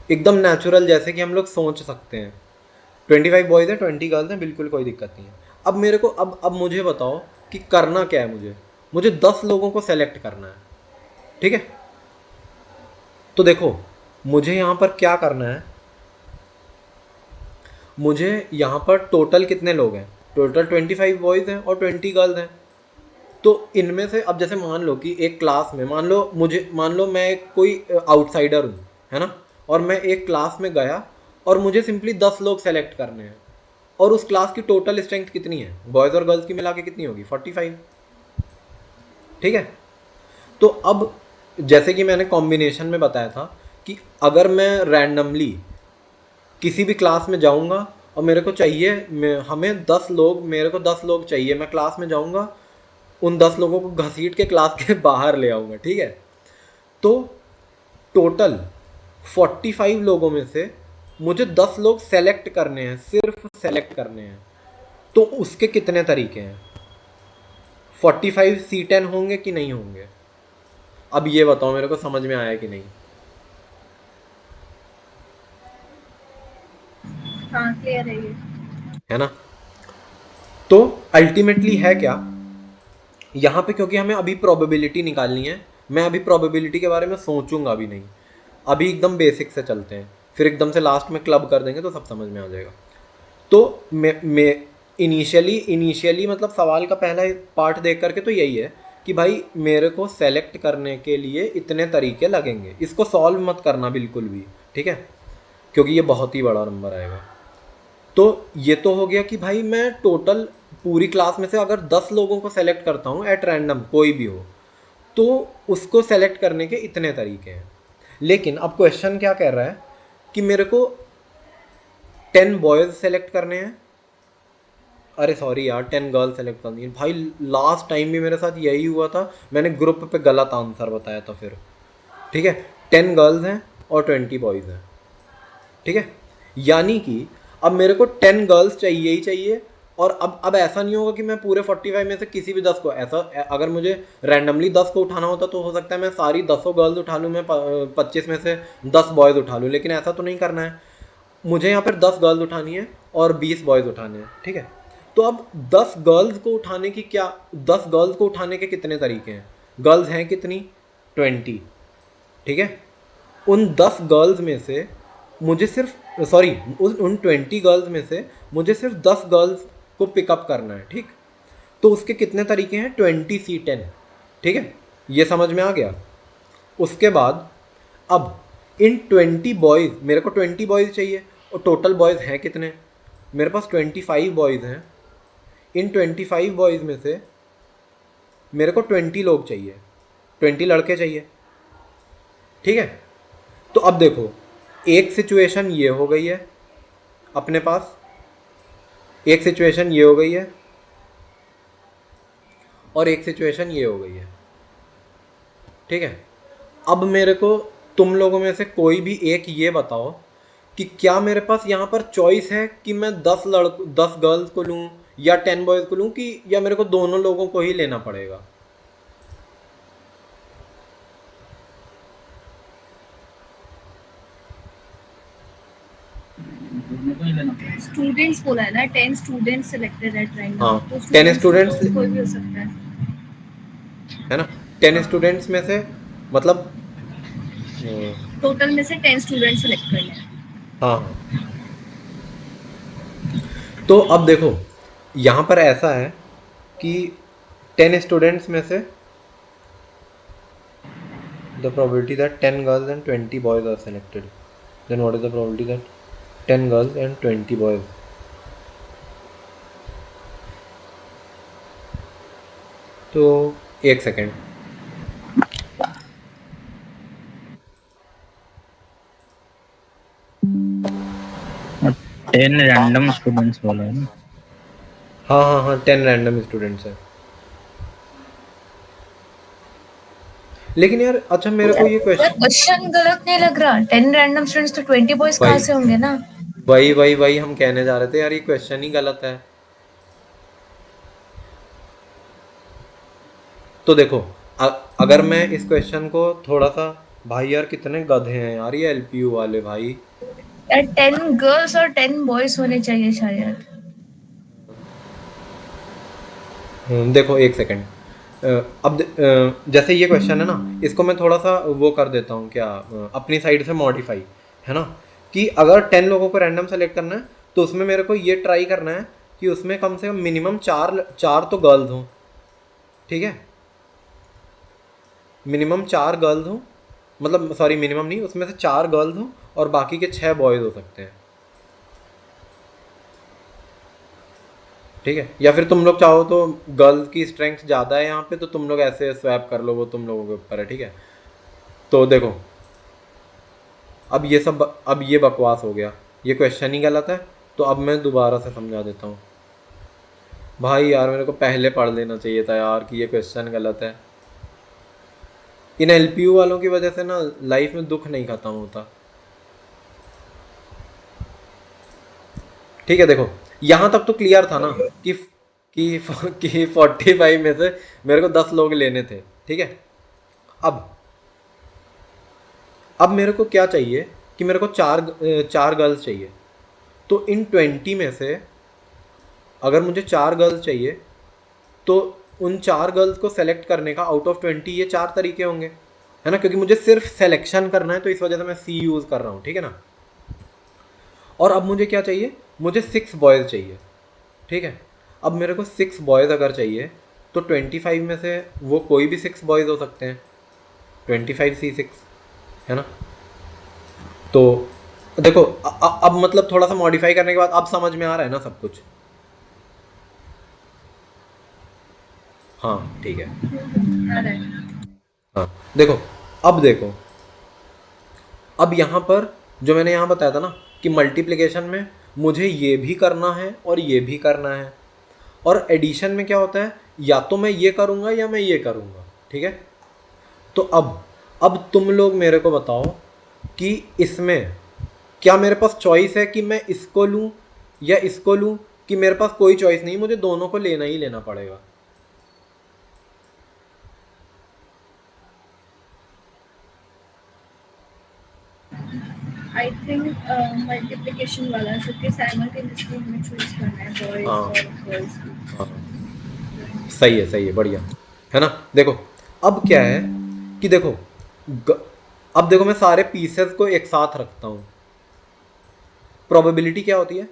[SPEAKER 1] एकदम नेचुरल, जैसे कि हम लोग सोच सकते हैं। 25 बॉयज़ हैं, 20 गर्ल्स हैं, बिल्कुल कोई दिक्कत नहीं है। अब मेरे को अब मुझे बताओ कि करना क्या है। मुझे मुझे 10 लोगों को सेलेक्ट करना है, ठीक है। तो देखो मुझे यहाँ पर क्या करना है, मुझे यहाँ पर टोटल कितने लोग हैं, टोटल 25 बॉयज़ हैं और 20 गर्ल्स हैं। तो इनमें से अब जैसे मान लो कि एक क्लास में, मान लो मैं एक कोई आउटसाइडर हूँ, है ना, और मैं एक क्लास में गया और मुझे सिंपली 10 लोग सेलेक्ट करने हैं, और उस क्लास की टोटल स्ट्रेंथ कितनी है, बॉयज़ और गर्ल्स की मिला के कितनी होगी, 45। ठीक है। तो अब जैसे कि मैंने कॉम्बिनेशन में बताया था कि अगर मैं रैंडमली किसी भी क्लास में जाऊंगा और मेरे को चाहिए, हमें 10 लोग, मेरे को 10 लोग चाहिए, मैं क्लास में जाऊंगा, उन 10 लोगों को घसीट के क्लास के बाहर ले आऊँगा, ठीक है। तो टोटल 45 लोगों में से मुझे 10 लोग सेलेक्ट करने हैं, सिर्फ सेलेक्ट करने हैं। तो उसके कितने तरीके हैं, 45 C10 होंगे कि नहीं होंगे? अब ये बताओ मेरे को, समझ में आया कि नहीं?
[SPEAKER 2] हाँ क्लियर है ये।
[SPEAKER 1] है ना। तो अल्टीमेटली है क्या यहाँ पे, क्योंकि हमें अभी प्रोबेबिलिटी निकालनी है, मैं अभी प्रोबेबिलिटी के बारे में सोचूंगा भी नहीं, अभी एकदम बेसिक से चलते हैं, फिर एकदम से लास्ट में क्लब कर देंगे तो सब समझ में आ जाएगा। तो मैं इनिशियली मतलब सवाल का पहला पार्ट देख करके तो यही है कि भाई मेरे को सेलेक्ट करने के लिए इतने तरीके लगेंगे, इसको सॉल्व मत करना बिल्कुल भी, ठीक है, क्योंकि ये बहुत ही बड़ा नंबर आएगा। तो ये तो हो गया कि भाई मैं टोटल पूरी क्लास में से अगर 10 लोगों को सेलेक्ट करता हूँ एट रैंडम, कोई भी हो, तो उसको सेलेक्ट करने के इतने तरीके हैं। लेकिन अब क्वेश्चन क्या कह रहा है कि मेरे को 10 बॉयज़ सेलेक्ट करने हैं, अरे सॉरी यार, 10 गर्ल्स सेलेक्ट करनी है भाई। लास्ट टाइम भी मेरे साथ यही हुआ था, मैंने ग्रुप पे गलत आंसर बताया था फिर। ठीक है, 10 गर्ल्स हैं और 20 बॉयज़ हैं, ठीक है। यानी कि अब मेरे को 10 गर्ल्स चाहिए ही चाहिए, और अब ऐसा नहीं होगा कि मैं पूरे 45 में से किसी भी 10 को, ऐसा अगर मुझे रैंडमली 10 को उठाना होता तो हो सकता है मैं सारी 10 गर्ल्स उठा लूँ, मैं 25 में से 10 बॉयज़ उठा लूँ, लेकिन ऐसा तो नहीं करना है। मुझे यहाँ पर 10 गर्ल्स उठानी है और 20 बॉयज़ उठाने हैं, ठीक है। तो अब 10 गर्ल्स को उठाने की क्या, 10 गर्ल्स को उठाने के कितने तरीके हैं, गर्ल्स हैं कितनी, 20, ठीक है। उन 10 गर्ल्स में से मुझे सिर्फ सॉरी उन 20 गर्ल्स में से मुझे सिर्फ 10 गर्ल्स को पिकअप करना है, ठीक। तो उसके कितने तरीके हैं, 20C10, ठीक है, ये समझ में आ गया। उसके बाद अब इन 20 बॉयज़, मेरे को 20 बॉयज़ चाहिए, और टोटल बॉयज़ हैं कितने, मेरे पास 25 बॉयज़ हैं। इन 25 बॉयज़ में से मेरे को 20 लोग चाहिए, 20 लड़के चाहिए, ठीक है। तो अब देखो, एक सिचुएशन ये हो गई है अपने पास, एक सिचुएशन ये हो गई है, और एक सिचुएशन ये हो गई है, ठीक है। अब मेरे को तुम लोगों में से कोई भी एक ये बताओ कि क्या मेरे पास यहाँ पर चॉइस है कि मैं 10 गर्ल्स को लूँ या 10 बॉयज़ को लूँ, कि या मेरे को दोनों लोगों को ही लेना पड़ेगा।
[SPEAKER 2] स्टूडेंट्स बोला है ना, 10 स्टूडेंट्स सिलेक्टेड एट रैंडम,
[SPEAKER 1] हाँ
[SPEAKER 2] तो
[SPEAKER 1] 10
[SPEAKER 2] स्टूडेंट्स में
[SPEAKER 1] स्टूडेंट्स
[SPEAKER 2] तो कोई भी हो सकता है।
[SPEAKER 1] है ना, 10
[SPEAKER 2] हाँ,
[SPEAKER 1] स्टूडेंट्स में से मतलब
[SPEAKER 2] टोटल में से 10 स्टूडेंट्स सिलेक्ट करने हैं।
[SPEAKER 1] हाँ हाँ। तो अब देखो यहाँ पर ऐसा है कि 10 स्टूडेंट्स में से the probability that 10 girls and 20 boys are selected, then what is the probability that 10 girls and 20 boys? तो एक सेकेंड,
[SPEAKER 3] और 10 रैंडम स्टूडेंट्स बोला है ना।
[SPEAKER 1] हाँ हाँ हाँ 10 रैंडम स्टूडेंट्स हैं। लेकिन यार अच्छा मेरे को ये
[SPEAKER 4] यार
[SPEAKER 1] क्वेश्चन
[SPEAKER 4] क्वेश्चन गलत नहीं लग रहा। 10 रैंडम स्टूडेंट्स तो 20 बॉयज कहाँ
[SPEAKER 1] वही
[SPEAKER 4] से होंगे ना।
[SPEAKER 1] वही हम कहने जा रहे थे यार, ये क्वेश्चन ही गलत है। तो देखो अगर मैं इस क्वेश्चन को थोड़ा सा, भाई यार कितने गधे हैं यार ये एलपीयू वाले भाई।
[SPEAKER 4] यार 10 गर्ल्स और 10 बॉयज होने चाहिए शायद।
[SPEAKER 1] देखो एक सेकेंड, जैसे ये क्वेश्चन है ना, इसको मैं थोड़ा सा वो कर देता हूँ क्या, अपनी साइड से मॉडिफाई, है ना, कि अगर 10 लोगों को रैंडम सेलेक्ट करना है तो उसमें मेरे को ये ट्राई करना है कि उसमें कम से कम मिनिमम चार तो गर्ल्स हों, ठीक है, मिनिमम 4 गर्ल्स हों, मतलब सॉरी मिनिमम नहीं, उसमें से 4 गर्ल्स हों और बाकी के 6 बॉयज़ हो सकते हैं, ठीक है। या फिर तुम लोग चाहो तो गर्ल्स की स्ट्रेंथ ज़्यादा है यहाँ पे तो तुम लोग ऐसे स्वैप कर लो, वो तुम लोगों के ऊपर है, ठीक है। तो देखो अब ये बकवास हो गया, ये क्वेश्चन ही गलत है। तो अब मैं दोबारा से समझा देता हूँ भाई, यार मेरे को पहले पढ़ लेना चाहिए था यार कि ये क्वेश्चन गलत है। इन एलपीयू वालों की वजह से ना लाइफ में दुख नहीं ख़त्म होता, ठीक है। देखो यहाँ तक तो क्लियर था ना कि 45 में से मेरे को 10 लोग लेने थे, ठीक है। अब मेरे को क्या चाहिए कि मेरे को चार गर्ल्स चाहिए। तो इन 20 में से अगर मुझे 4 गर्ल्स चाहिए तो उन 4 गर्ल्स को सेलेक्ट करने का आउट ऑफ 20 ये 4 तरीके होंगे, है ना, क्योंकि मुझे सिर्फ सेलेक्शन करना है तो इस वजह से मैं सी यूज़ कर रहा हूँ, ठीक है ना। और अब मुझे क्या चाहिए, मुझे 6 बॉयज़ चाहिए, ठीक है। अब मेरे को 6 बॉयज़ अगर चाहिए तो 25 में से वो कोई भी 6 बॉयज़ हो सकते हैं, 25C6, है ना। तो देखो अब मतलब थोड़ा सा मॉडिफाई करने के बाद अब समझ में आ रहा है ना सब कुछ। हाँ ठीक है,
[SPEAKER 2] आ रहा है।
[SPEAKER 1] हाँ देखो अब यहाँ पर जो मैंने यहाँ बताया था ना कि मल्टीप्लिकेशन में मुझे ये भी करना है और ये भी करना है, और एडिशन में क्या होता है, या तो मैं ये करूँगा या मैं ये करूँगा, ठीक है। तो अब तुम लोग मेरे को बताओ कि इसमें क्या मेरे पास चॉइस है कि मैं इसको लूँ या इसको लूँ, कि मेरे पास कोई चॉइस नहीं, मुझे दोनों को लेना ही लेना पड़ेगा।
[SPEAKER 2] आई थिंक मल्टीप्लिकेशन वाला, क्योंकि साइमल्टेनियसली हमें चूज करना है बॉयज
[SPEAKER 1] हाँ।
[SPEAKER 2] और गर्ल्स।
[SPEAKER 1] हाँ सही है, बढ़िया है ना। देखो अब क्या है कि देखो अब देखो मैं सारे पीसेस को एक साथ रखता हूँ। प्रोबेबिलिटी क्या होती है,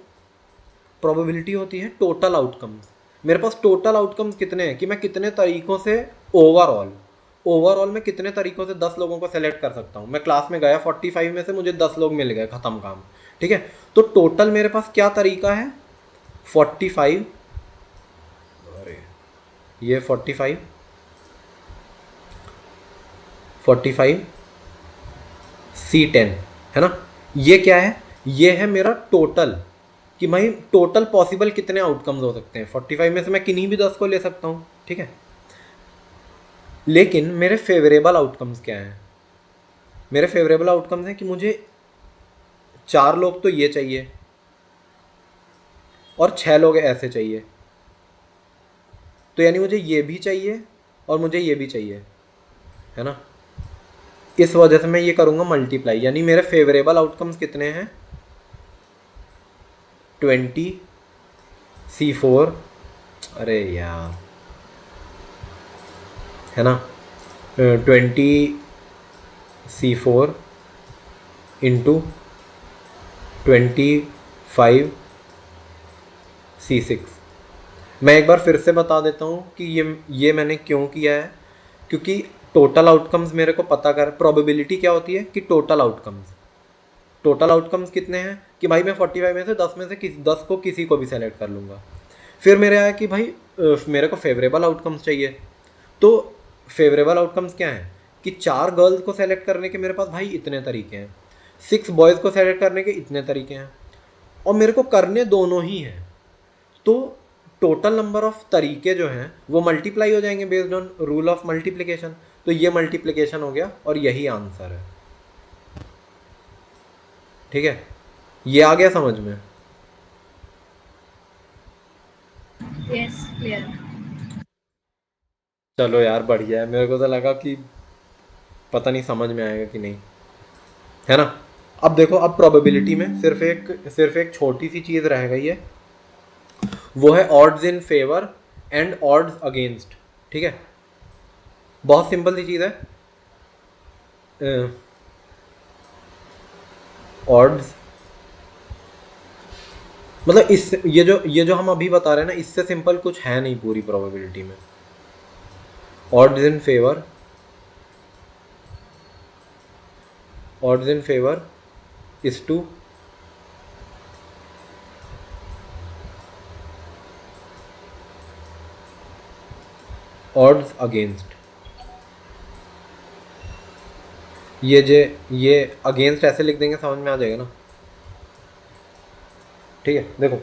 [SPEAKER 1] प्रोबेबिलिटी होती है टोटल आउटकम्स। मेरे पास टोटल आउटकम्स कितने हैं कि मैं कितने तरीकों से ओवरऑल में कितने तरीकों से 10 लोगों को सेलेक्ट कर सकता हूँ। मैं क्लास में गया 45 में से मुझे 10 लोग मिल गए, ख़त्म काम, ठीक है। तो टोटल मेरे पास क्या तरीका है, 45, अरे ये 45 C10 है ना। ये क्या है, ये है मेरा टोटल कि भाई टोटल पॉसिबल कितने आउटकम्स हो सकते हैं। 45 में से मैं किन्हीं भी 10 को ले सकता हूँ, ठीक है। लेकिन मेरे फेवरेबल आउटकम्स क्या हैं, मेरे फेवरेबल आउटकम्स हैं कि मुझे 4 लोग तो ये चाहिए और 6 लोग ऐसे चाहिए, तो यानी मुझे ये भी चाहिए और मुझे ये भी चाहिए, है ना। इस वजह से मैं ये करूँगा मल्टीप्लाई, यानी मेरे फेवरेबल आउटकम्स कितने हैं, 20C4, अरे यार है ना, 20C4 इंटू 25C6। मैं एक बार फिर से बता देता हूँ कि ये मैंने क्यों किया है, क्योंकि टोटल आउटकम्स मेरे को पता कर, प्रोबेबिलिटी क्या होती है कि टोटल आउटकम्स कितने हैं कि भाई मैं 45 में से 10 में से 10 को किसी को भी सेलेक्ट कर लूँगा। फिर मेरे आया कि भाई मेरे को फेवरेबल आउटकम्स चाहिए, तो फेवरेबल आउटकम्स क्या हैं कि 4 गर्ल्स को सेलेक्ट करने के मेरे पास भाई इतने तरीके हैं, 6 बॉयज़ को सेलेक्ट करने के इतने तरीके हैं, और मेरे को करने दोनों ही हैं। तो टोटल नंबर ऑफ तरीके जो हैं वो मल्टीप्लाई हो जाएंगे based on rule of multiplication. तो ये मल्टीप्लिकेशन हो गया और यही आंसर है। ठीक है, ये आ गया समझ में?
[SPEAKER 2] Yes, clear.
[SPEAKER 1] चलो यार बढ़िया है, मेरे को तो लगा कि पता नहीं समझ में आएगा कि नहीं, है ना। अब देखो, अब प्रोबेबिलिटी में सिर्फ एक छोटी सी चीज़ रह गई है, वो है odds in favour and odds against. ठीक है, बहुत सिंपल सी चीज़ है। ऑड्स मतलब ये जो हम अभी बता रहे हैं ना, इससे सिंपल कुछ है नहीं पूरी प्रोबेबिलिटी में। Odds in favour is to odds against. ये अगेंस्ट ऐसे लिख देंगे, समझ में आ जाएगा ना। ठीक है, देखो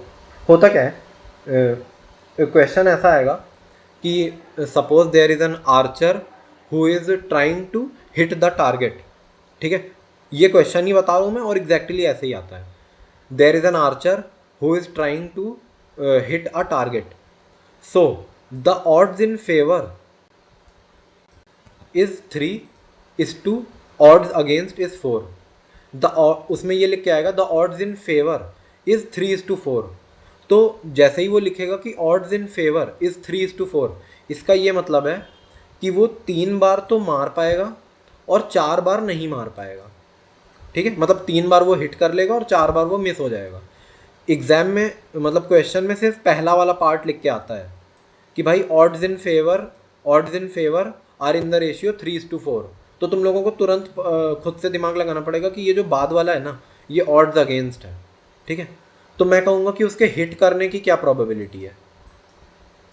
[SPEAKER 1] होता क्या है, क्वेश्चन ऐसा आएगा कि suppose there is an archer who is trying to hit the target. ठीक है, ये क्वेश्चन ही बता रहा हूँ मैं और एग्जैक्टली ऐसे ही आता है। There is an archer who is trying to hit a target, so the odds in favour is 3 is to odds against is 4। उसमें ये लिख के आएगा the odds in favour is 3:4। तो जैसे ही वो लिखेगा कि ऑड्स इन फेवर इज 3:4, इसका ये मतलब है कि वो 3 बार तो मार पाएगा और 4 बार नहीं मार पाएगा। ठीक है, मतलब 3 बार वो हिट कर लेगा और 4 बार वो मिस हो जाएगा। एग्जाम में मतलब क्वेश्चन में सिर्फ पहला वाला पार्ट लिख के आता है कि भाई odds in favour are in the ratio 3:4। तो तुम लोगों को तुरंत खुद से दिमाग लगाना पड़ेगा कि ये जो बाद वाला है ना, ये ऑड्स अगेंस्ट है। ठीक है, तो मैं कहूँगा कि उसके हिट करने की क्या प्रोबेबिलिटी है।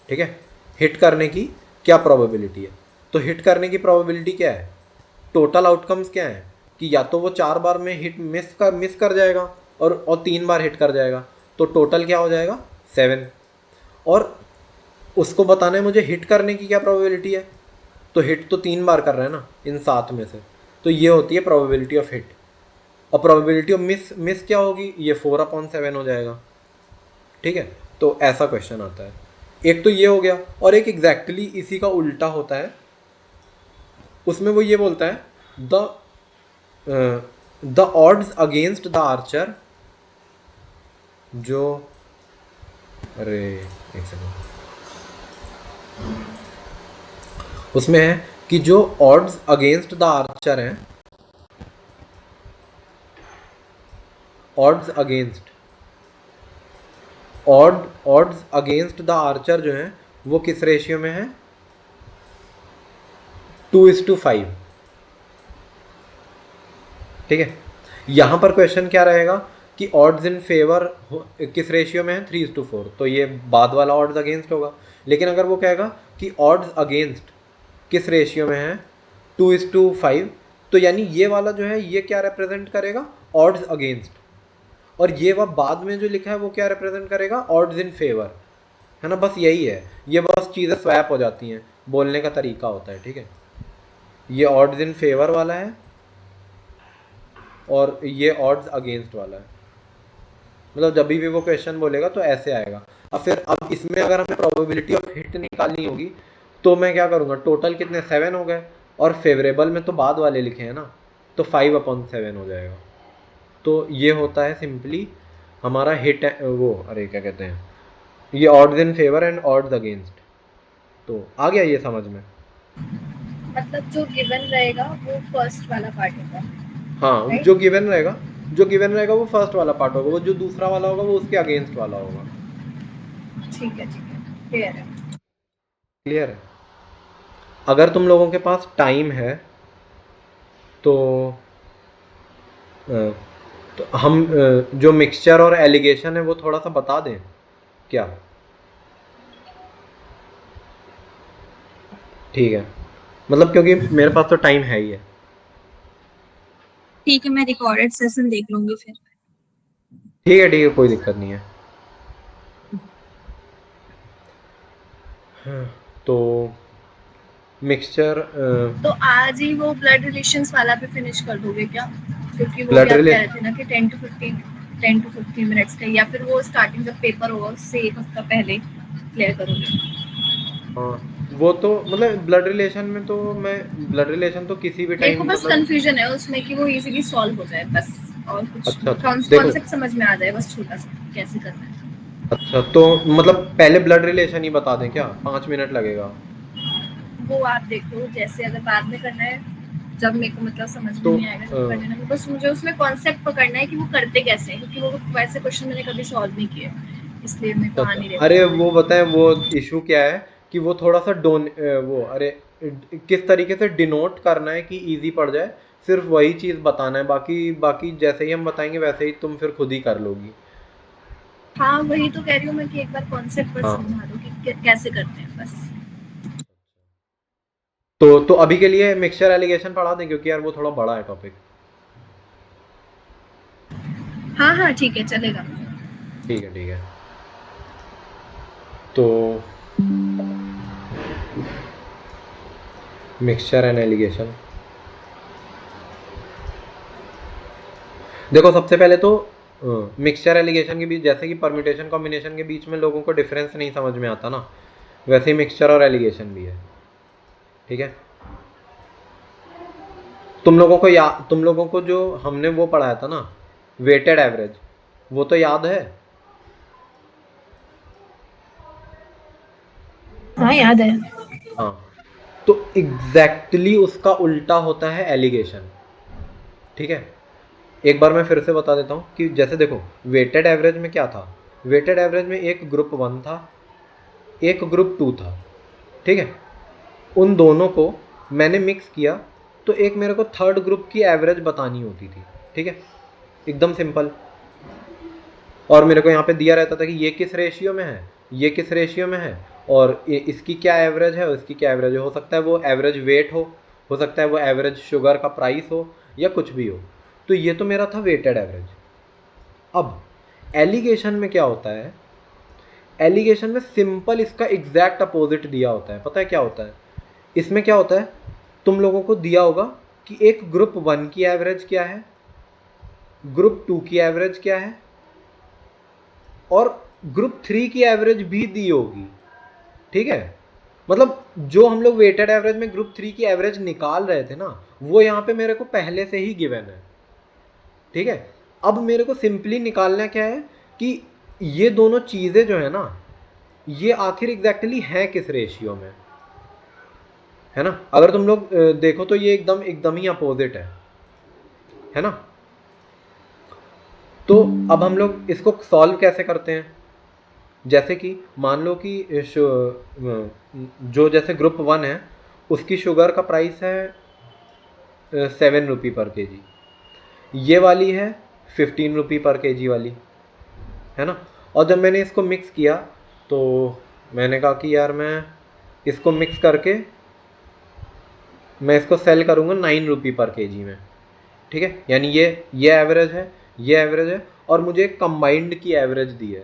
[SPEAKER 1] ठीक है, हिट करने की क्या प्रोबेबिलिटी है, तो हिट करने की प्रोबेबिलिटी क्या है, टोटल आउटकम्स क्या है कि या तो वो 4 बार में हिट मिस कर जाएगा और 3 बार हिट कर जाएगा, तो टोटल क्या हो जाएगा 7। और उसको बताना है मुझे हिट करने की क्या प्रोबेबिलिटी है, तो हिट तो 3 बार कर रहा है ना इन 7 में से, तो ये होती है प्रोबेबिलिटी ऑफ हिट। और प्रोबेबिलिटी ऑफ मिस क्या होगी, ये 4/7 हो जाएगा। ठीक है, तो ऐसा क्वेश्चन आता है। एक तो ये हो गया, और एक एग्जैक्टली इसी का उल्टा होता है। उसमें वो ये बोलता है the odds against the Archer, जो अरे एक सेकंड, उसमें है कि जो ऑड्स अगेंस्ट द आर्चर हैं, ऑड्स अगेंस्ट द आर्चर जो है वो किस रेशियो में है, 2:5। ठीक है, यहाँ पर क्वेश्चन क्या रहेगा कि ऑड्स इन फेवर किस रेशियो में है, 3:4, तो ये बाद वाला ऑड्स अगेंस्ट होगा। लेकिन अगर वो कहेगा कि ऑड्स अगेंस्ट किस रेशियो में है, 2:5, तो यानी ये वाला जो है ये क्या रिप्रेजेंट करेगा, ऑड्स अगेंस्ट, और ये वह बाद में जो लिखा है वो क्या रिप्रेजेंट करेगा, ऑड्स इन फेवर, है ना। बस यही है, ये बस चीज़ें स्वैप हो जाती हैं, बोलने का तरीका होता है। ठीक है, ये ऑड्स इन फेवर वाला है और ये ऑड्स अगेंस्ट वाला है। मतलब जब भी वो क्वेश्चन बोलेगा तो ऐसे आएगा। अब इसमें अगर हमें प्रोबेबिलिटी ऑफ हिट निकालनी होगी तो मैं क्या करूँगा, टोटल कितने 7 हो गए, और फेवरेबल में तो बाद वाले लिखे हैं ना, तो 5/7 हो जाएगा। तो ये होता है सिंपली हमारा हिट वो अरे क्या कहते हैं, ये odds in favour and odds against. तो आ गया ये समझ में?
[SPEAKER 2] मतलब जो गिवन रहेगा वो फर्स्ट वाला पार्ट होगा,
[SPEAKER 1] हाँ,
[SPEAKER 2] राइट?
[SPEAKER 1] जो गिवन रहेगा वो फर्स्ट वाला पार्ट होगा, वो जो दूसरा वाला होगा वो उसके अगेंस्ट वाला होगा।
[SPEAKER 2] ठीक है, क्लियर है।
[SPEAKER 1] क्लियर है? अगर तुम लोगों के पास टाइम है तो हम जो मिक्सचर और एलिगेशन है वो थोड़ा सा बता दें क्या? ठीक है, मतलब क्योंकि मेरे पास तो टाइम है ही है।
[SPEAKER 2] ठीक है, मैं रिकॉर्डेड सेशन देख लूंगी फिर।
[SPEAKER 1] ठीक है, कोई दिक्कत नहीं है। हाँ, तो मिक्सचर
[SPEAKER 2] तो आज ही वो ब्लड रिलेशंस वाला भी फिनिश कर दोगे क्या? क्योंकि वो
[SPEAKER 1] Blood
[SPEAKER 2] भी आप
[SPEAKER 1] rela-
[SPEAKER 2] कह रहे थे ना कि 10 to 15 मिनट्स का, या फिर वो स्टार्टिंग जब पेपर होगा उससे एक हफ्ता पहले क्लियर करोगे?
[SPEAKER 1] हाँ, वो तो मतलब ब्लड रिलेशन में तो मैं ब्लड रिलेशन तो किसी भी
[SPEAKER 2] मेरे को
[SPEAKER 1] टाइम
[SPEAKER 2] बस
[SPEAKER 1] मतलब।
[SPEAKER 2] कंफ्यूजन है उसमें कि वो इजीली सॉल्व हो जाए बस, और कुछ
[SPEAKER 1] अच्छा देखो,
[SPEAKER 2] कॉन्सेप्ट समझ में आ जाए बस, छोटा सा कैसे करना है।
[SPEAKER 1] अच्छा तो मतलब पहले ब्लड रिलेशन ही बता दें क्या? 5 मिनट लगेगा।
[SPEAKER 2] वो आप देखो, जैसे अगर बाद में करना है, जब मेरे को मतलब समझ में
[SPEAKER 1] तो
[SPEAKER 2] नहीं आएगा जब कर लेना, बस मुझे उसमें कॉन्सेप्ट पकड़ना है कि वो करते कैसे हैं, क्योंकि वो वैसे क्वेश्चन मैंने कभी सॉल्व नहीं किए, इसलिए मेरे को आ नहीं रहे
[SPEAKER 1] अरे
[SPEAKER 2] पकड़ने।
[SPEAKER 1] वो बताएं, वो इशू क्या है कि वो थोड़ा सा वो अरे किस तरीके से डिनोट करना है कि इजी पड़ जाए, सिर्फ वही चीज़ बताना है। बाकी बाकी जैसे ही हम बताएंगे वैसे ही तुम फिर खुद ही कर लोगी।
[SPEAKER 2] हाँ, वही तो कह रही हूँ मैं कि एक बार कॉन्सेप्ट पर
[SPEAKER 1] हाँ,
[SPEAKER 2] समझा दो कि कैसे करते हैं बस।
[SPEAKER 1] तो अभी के लिए मिक्सचर एलिगेशन पढ़ा दें, क्योंकि यार वो थोड़ा बड़ा है टॉपिक।
[SPEAKER 2] हाँ हाँ, ठीक है, चलेगा।
[SPEAKER 1] ठीक है। तो मिक्सचर एंड एलिगेशन, देखो सबसे पहले तो मिक्सचर एलिगेशन के बीच, जैसे कि परम्यूटेशन कॉम्बिनेशन के बीच में लोगों को डिफरेंस नहीं समझ में आता ना, वैसे ही मिक्सचर और एलिगेशन भी है। ठीक है, तुम लोगों को जो हमने वो पढ़ाया था ना, वेटेड एवरेज, वो तो याद है?
[SPEAKER 4] हाँ याद है।
[SPEAKER 1] हाँ, तो एग्जैक्टली उसका उल्टा होता है एलिगेशन। ठीक है, एक बार मैं फिर से बता देता हूँ कि जैसे देखो, वेटेड एवरेज में क्या था? वेटेड एवरेज में एक ग्रुप 1 था, एक ग्रुप 2 था। ठीक है, उन दोनों को मैंने मिक्स किया तो एक मेरे को थर्ड ग्रुप की एवरेज बतानी होती थी। ठीक है, एकदम सिंपल। और मेरे को यहाँ पे दिया रहता था कि ये किस रेशियो में है, ये किस रेशियो में है, और इसकी क्या एवरेज है और इसकी क्या एवरेज है। हो सकता है वो एवरेज वेट हो सकता है वो एवरेज शुगर का प्राइस हो, या कुछ भी हो। तो ये तो मेरा था वेटेड एवरेज। अब एलिगेशन में क्या होता है? एलिगेशन में सिंपल इसका एग्जैक्ट अपोजिट दिया होता है। पता है क्या होता है? इसमें क्या होता है, तुम लोगों को दिया होगा कि एक ग्रुप 1 की एवरेज क्या है, ग्रुप 2 की एवरेज क्या है, और ग्रुप 3 की एवरेज भी दी होगी। ठीक है, मतलब जो हम लोग वेटेड एवरेज में ग्रुप 3 की एवरेज निकाल रहे थे ना, वो यहाँ पे मेरे को पहले से ही गिवन है। ठीक है, अब मेरे को सिंपली निकालना क्या है कि ये दोनों चीज़ें जो है ना, ये आखिर एग्जैक्टली हैं किस रेशियो में, है ना? अगर तुम लोग देखो तो ये एकदम ही अपोजिट है ना? तो अब हम लोग इसको सॉल्व कैसे करते हैं? जैसे कि मान लो कि जो जैसे ग्रुप 1 है उसकी शुगर का प्राइस है 7 रुपी पर केजी, ये वाली है 15 रुपी पर केजी वाली, है ना? और जब मैंने इसको मिक्स किया तो मैंने कहा कि यार मैं इसको मिक्स करके मैं इसको सेल करूँगा 9 रुपी पर केजी में। ठीक है, यानी ये एवरेज है, ये एवरेज है, और मुझे कंबाइंड की एवरेज दी है।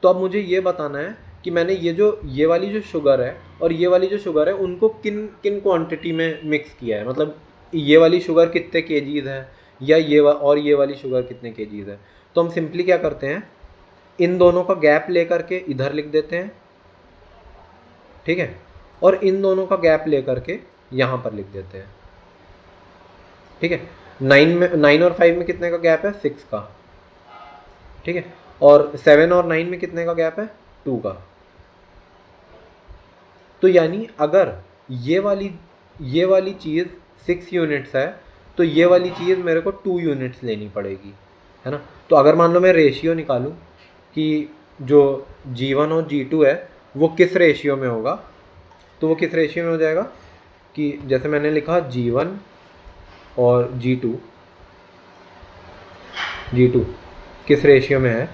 [SPEAKER 1] तो अब मुझे ये बताना है कि मैंने ये वाली जो शुगर है और ये वाली जो शुगर है उनको किन किन क्वांटिटी में मिक्स किया है, मतलब ये वाली शुगर कितने केजीज है, या और ये वाली शुगर कितने केजीज है। तो हम सिंपली क्या करते हैं, इन दोनों का गैप लेकर के इधर लिख देते हैं। ठीक है, और इन दोनों का गैप लेकर के यहाँ पर लिख देते हैं। ठीक है, 9 और 5 में कितने का गैप है? 6 का। ठीक है, और 7 और 9 में कितने का गैप है? 2 का। तो यानी अगर ये वाली चीज़ 6 यूनिट्स है तो ये वाली चीज़ मेरे को 2 यूनिट्स लेनी पड़ेगी, है ना। तो अगर मान लो मैं रेशियो निकालूं कि जो G1 और G2 है वो किस रेशियो में होगा, तो वो किस रेशियो में हो जाएगा कि जैसे मैंने लिखा G1 और G2 किस रेशियो में है,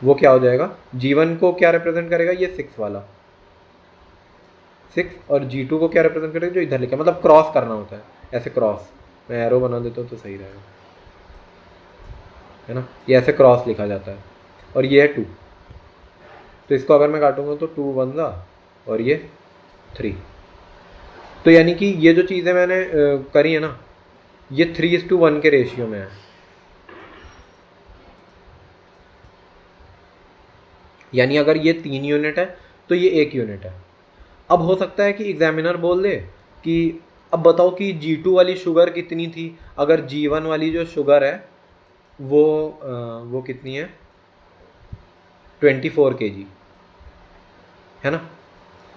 [SPEAKER 1] वो क्या हो जाएगा, G1 को क्या रिप्रेजेंट करेगा, ये 6 वाला 6, और G2 को क्या रिप्रेजेंट करेगा, जो इधर लिखा, मतलब क्रॉस करना होता है, ऐसे क्रॉस, मैं एरो बना देता हूँ तो सही रहेगा, है ना। ये ऐसे क्रॉस लिखा जाता है, और ये है 2, तो इसको अगर मैं काटूंगा तो 2 1 जा और ये 3। तो यानी कि ये जो चीज़ें मैंने करी है ना, ये 3:1 के रेशियो में है। यानी अगर ये 3 यूनिट है तो ये 1 यूनिट है। अब हो सकता है कि एग्जामिनर बोल दे कि अब बताओ कि G2 वाली शुगर कितनी थी, अगर G1 वाली जो शुगर है वो कितनी है, 24 kg, है ना।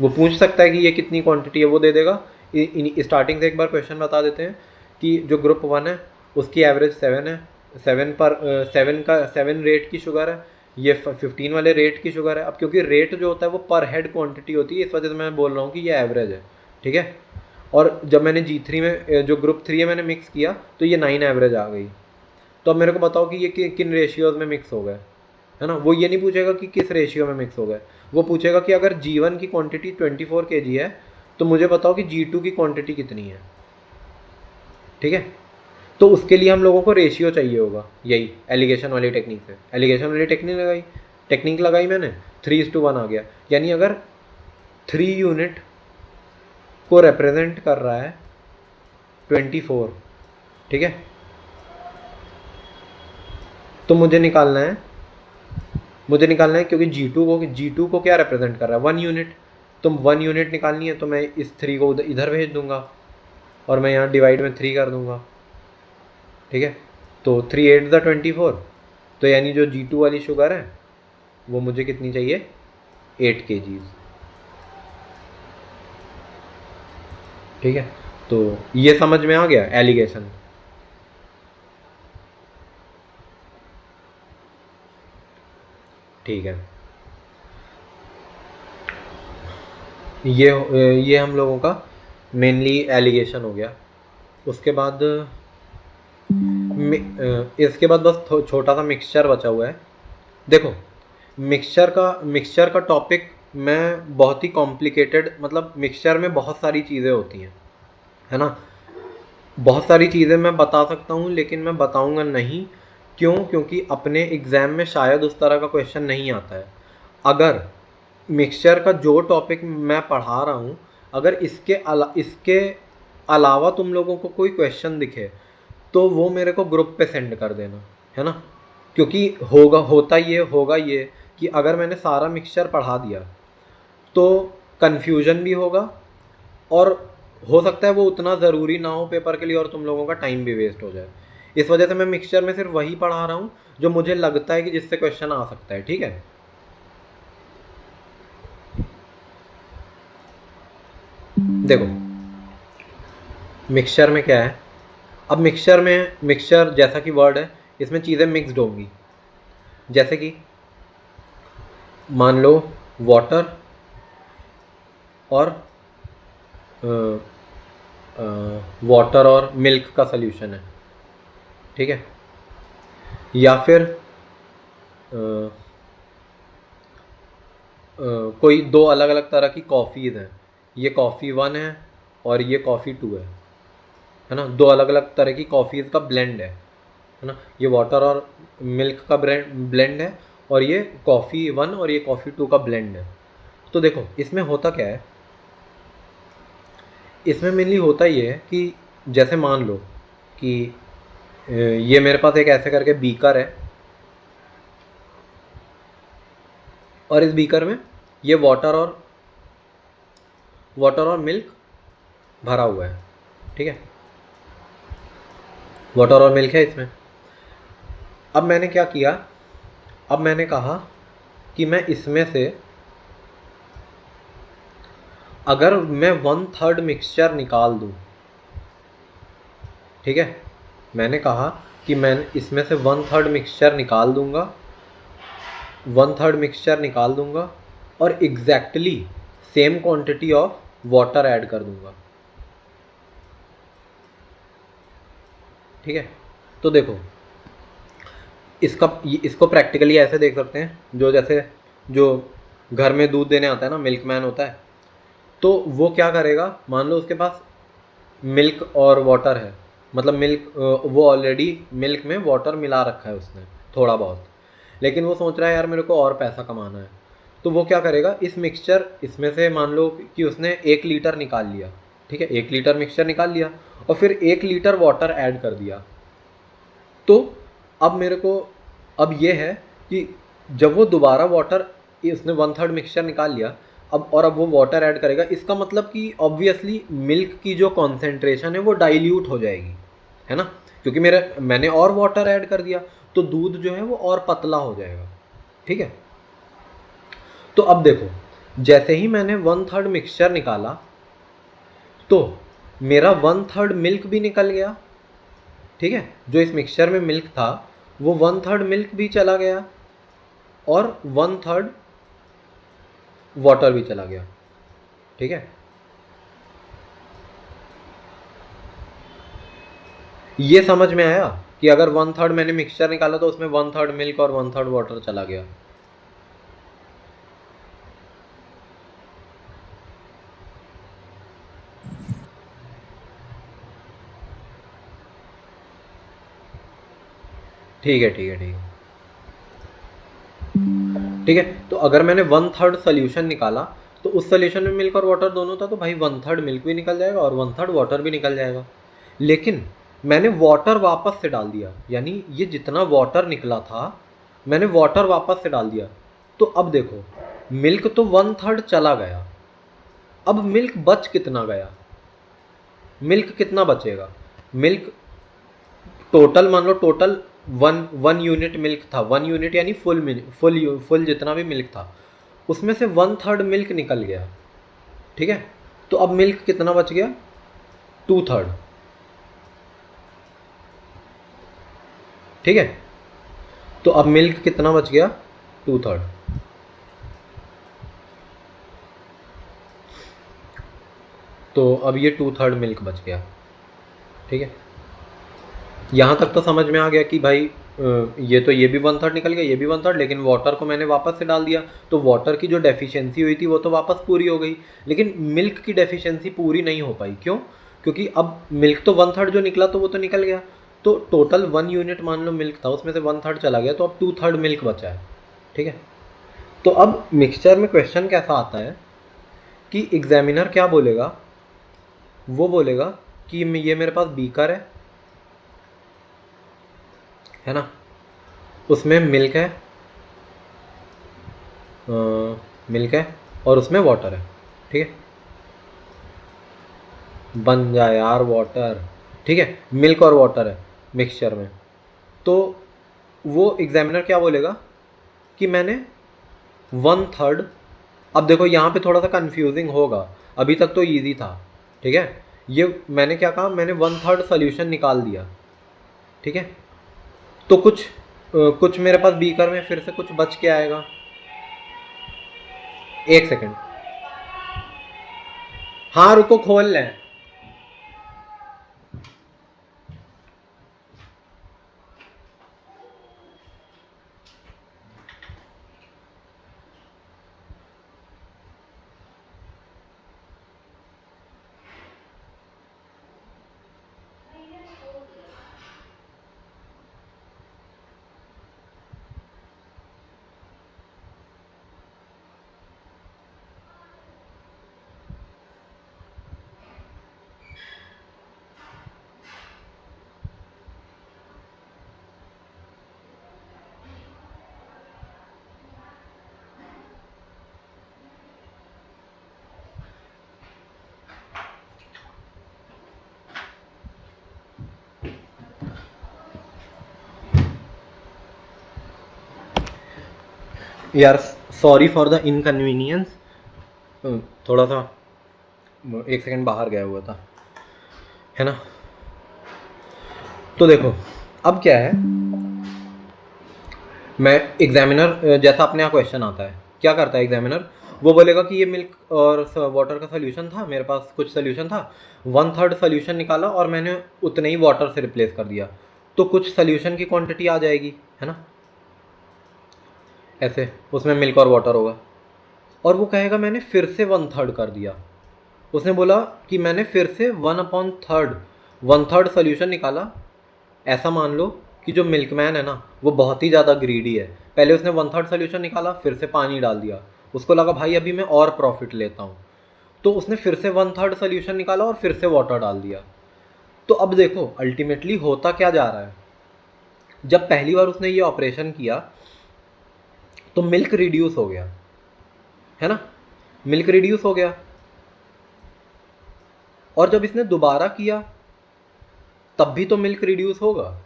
[SPEAKER 1] वो पूछ सकता है कि ये कितनी क्वांटिटी है, वो दे देगा। स्टार्टिंग से एक बार क्वेश्चन बता देते हैं कि जो ग्रुप 1 है उसकी एवरेज 7 है, 7 रेट की शुगर है, ये 15 वाले रेट की शुगर है। अब क्योंकि रेट जो होता है वो पर हेड क्वांटिटी होती है, इस वजह से मैं बोल रहा हूँ कि ये एवरेज है, ठीक है। और जब मैंने G3 में जो ग्रुप 3 है मैंने मिक्स किया तो ये 9 एवरेज आ गई। तो अब मेरे को बताओ कि ये किन रेशियोज में मिक्स हो गए, है ना। वो ये नहीं पूछेगा कि किस रेशियो में मिक्स हो गए, वो पूछेगा कि अगर G1 की क्वांटिटी 24 kg है तो मुझे बताओ कि G2 की क्वांटिटी कितनी है, ठीक है। तो उसके लिए हम लोगों को रेशियो चाहिए होगा, यही एलिगेशन वाली टेक्निक से। एलिगेशन वाली टेक्निक लगाई मैंने, 3:1 आ गया। यानी अगर 3 यूनिट को रिप्रेजेंट कर रहा है 24, ठीक है, तो मुझे निकालना है क्योंकि G2 को क्या रिप्रेजेंट कर रहा है, 1 यूनिट। तो 1 यूनिट निकालनी है तो मैं इस 3 को इधर भेज दूंगा और मैं यहाँ डिवाइड में 3 कर दूंगा, ठीक है। तो 3 8 ज़ा 24, तो यानी जो G2 वाली शुगर है वो मुझे कितनी चाहिए, 8 kg, ठीक है। तो ये समझ में आ गया एलिगेशन। ठीक है, ये हम लोगों का मेनली एलिगेशन हो गया। उसके बाद इसके बाद बस छोटा सा मिक्सचर बचा हुआ है। देखो मिक्सचर का टॉपिक मैं बहुत ही कॉम्प्लिकेटेड, मतलब मिक्सचर में बहुत सारी चीज़ें होती हैं, है ना। बहुत सारी चीज़ें मैं बता सकता हूँ लेकिन मैं बताऊँगा नहीं, क्योंकि अपने एग्ज़ाम में शायद उस तरह का क्वेश्चन नहीं आता है। अगर मिक्सचर का जो टॉपिक मैं पढ़ा रहा हूँ, अगर इसके अलावा तुम लोगों को कोई क्वेश्चन दिखे तो वो मेरे को ग्रुप पे सेंड कर देना, है ना। क्योंकि होगा ये कि अगर मैंने सारा मिक्सचर पढ़ा दिया तो कन्फ्यूजन भी होगा और हो सकता है वो उतना ज़रूरी ना हो पेपर के लिए और तुम लोगों का टाइम भी वेस्ट हो जाए। इस वजह से मैं मिक्सचर में सिर्फ वही पढ़ा रहा हूँ जो मुझे लगता है कि जिससे क्वेश्चन आ सकता है, ठीक है। देखो मिक्सचर में क्या है, अब मिक्सचर जैसा कि वर्ड है इसमें चीज़ें मिक्स्ड होंगी। जैसे कि मान लो वाटर और मिल्क का सल्यूशन है, ठीक है। या फिर कोई दो अलग अलग तरह की कॉफ़ीज़ हैं, ये कॉफ़ी 1 है और ये कॉफ़ी 2 है ना। दो अलग अलग तरह की कॉफ़ीज़ का ब्लेंड है ना। ये वाटर और मिल्क का ब्लेंड है और ये कॉफ़ी 1 और ये कॉफ़ी 2 का ब्लेंड है। तो देखो इसमें होता क्या है, इसमें मेनली होता ये है कि जैसे मान लो कि ये मेरे पास एक ऐसे करके बीकर है और इस बीकर में ये वाटर और मिल्क भरा हुआ है, ठीक है। वाटर और मिल्क है इसमें। अब मैंने क्या किया, अब मैंने कहा कि मैं इसमें से अगर मैं 1/3 मिक्सचर निकाल दूं, ठीक है, मैंने कहा कि मैं इसमें से 1/3 मिक्सचर निकाल दूंगा, 1/3 मिक्सचर निकाल दूंगा और exactly same quantity of water add कर दूंगा, ठीक है। तो देखो इसको प्रैक्टिकली ऐसे देख सकते हैं, जो घर में दूध देने आता है ना, मिल्कमैन होता है, तो वो क्या करेगा, मान लो उसके पास मिल्क और वाटर है, मतलब मिल्क, वो ऑलरेडी मिल्क में वाटर मिला रखा है उसने थोड़ा बहुत, लेकिन वो सोच रहा है यार मेरे को और पैसा कमाना है, तो वो क्या करेगा, इस मिक्सचर इसमें से मान लो कि उसने 1 लीटर निकाल लिया, ठीक है, 1 लीटर मिक्सचर निकाल लिया और फिर 1 लीटर वाटर ऐड कर दिया। तो अब मेरे को अब ये है कि जब वो दोबारा वाटर, उसने 1/3 मिक्सचर निकाल लिया, अब वो वाटर ऐड करेगा, इसका मतलब कि ऑब्वियसली मिल्क की जो कॉन्सेंट्रेशन है वो डाइल्यूट हो जाएगी, है ना, क्योंकि मैंने और वाटर ऐड कर दिया, तो दूध जो है वो और पतला हो जाएगा, ठीक है। तो अब देखो, जैसे ही मैंने 1/3 मिक्सचर निकाला तो मेरा 1/3 मिल्क भी निकल गया, ठीक है, जो इस मिक्सचर में मिल्क था वो 1/3 मिल्क भी चला गया और 1/3 वाटर भी चला गया, ठीक है। ये समझ में आया कि अगर 1/3 मैंने मिक्सचर निकाला तो उसमें 1/3 मिल्क और 1/3 वाटर चला गया। ठीक है, ठीक है, ठीक है, ठीक है। तो अगर मैंने 1/3 सोल्यूशन निकाला तो उस सोल्यूशन में मिल्क और वाटर दोनों था, तो भाई 1/3 मिल्क भी निकल जाएगा और 1/3 वाटर भी निकल जाएगा। लेकिन मैंने वाटर वापस से डाल दिया, यानी ये जितना वाटर निकला था मैंने वाटर वापस से डाल दिया, तो अब देखो मिल्क तो 1/3 चला गया, अब मिल्क बच कितना गया, मिल्क कितना बचेगा, मिल्क टोटल मान लो टोटल 1 यूनिट मिल्क था, 1 यूनिट यानी फुल जितना भी मिल्क था उसमें से 1/3 मिल्क निकल गया, ठीक है। तो अब मिल्क कितना बच गया, 2/3, ठीक है। तो अब मिल्क कितना बच गया, 2/3। तो अब ये 2/3 मिल्क बच गया, ठीक है। यहाँ तक तो समझ में आ गया कि भाई ये भी 1/3 निकल गया, ये भी 1/3, लेकिन वाटर को मैंने वापस से डाल दिया, तो वाटर की जो डेफिशिएंसी हुई थी वो तो वापस पूरी हो गई, लेकिन मिल्क की डेफिशिएंसी पूरी नहीं हो पाई। क्यों? क्योंकि अब मिल्क तो 1/3 जो निकला तो वो तो निकल गया, तो टोटल 1 यूनिट मान लो मिल्क था, उसमें से 1/3 चला गया, तो अब 2/3 मिल्क बचा है, ठीक है। तो अब मिक्सचर में क्वेश्चन कैसा आता है कि एग्जामिनर क्या बोलेगा, वो बोलेगा कि ये मेरे पास बीकर है ना, उसमें मिल्क है, मिल्क है और उसमें वाटर है, ठीक है, बन जाए यार वाटर, ठीक है, मिल्क और वाटर है मिक्सचर में, तो वो एग्जामिनर क्या बोलेगा कि मैंने 1/3, अब देखो यहाँ पे थोड़ा सा कंफ्यूजिंग होगा, अभी तक तो इजी था, ठीक है, ये मैंने क्या कहा, मैंने 1/3 सोल्यूशन निकाल दिया, ठीक है, तो कुछ मेरे पास बीकर में फिर से कुछ बच के आएगा, एक सेकेंड, हाँ रुको खोल लें। यार सॉरी फॉर द इनकन्वीनियंस, थोड़ा सा 1 सेकंड बाहर गया हुआ था, है ना। तो देखो अब क्या है, मैं एग्जामिनर जैसा अपने यहाँ क्वेश्चन आता है, क्या करता है एग्जामिनर, वो बोलेगा कि ये मिल्क और वाटर का सोल्यूशन था, मेरे पास कुछ सोल्यूशन था, 1/3 सोल्यूशन निकाला और मैंने उतने ही वाटर से रिप्लेस कर दिया, तो कुछ सोल्यूशन की क्वांटिटी आ जाएगी, है ना, ऐसे उसमें मिल्क और वाटर होगा। और वो कहेगा मैंने फिर से 1/3 कर दिया, उसने बोला कि मैंने फिर से 1/3 सोल्यूशन निकाला। ऐसा मान लो कि जो मिल्कमैन है ना वो बहुत ही ज़्यादा ग्रीडी है, पहले उसने 1/3 सोल्यूशन निकाला, फिर से पानी डाल दिया, उसको लगा भाई अभी मैं और प्रॉफिट लेता हूँ, तो उसने फिर से 1/3 सोल्यूशन निकाला और फिर से वाटर डाल दिया। तो अब देखो अल्टीमेटली होता क्या जा रहा है, जब पहली बार उसने ये ऑपरेशन किया तो मिल्क रिड्यूस हो गया, है ना, मिल्क रिड्यूस हो गया, और जब इसने दोबारा किया तब भी तो मिल्क रिड्यूस होगा।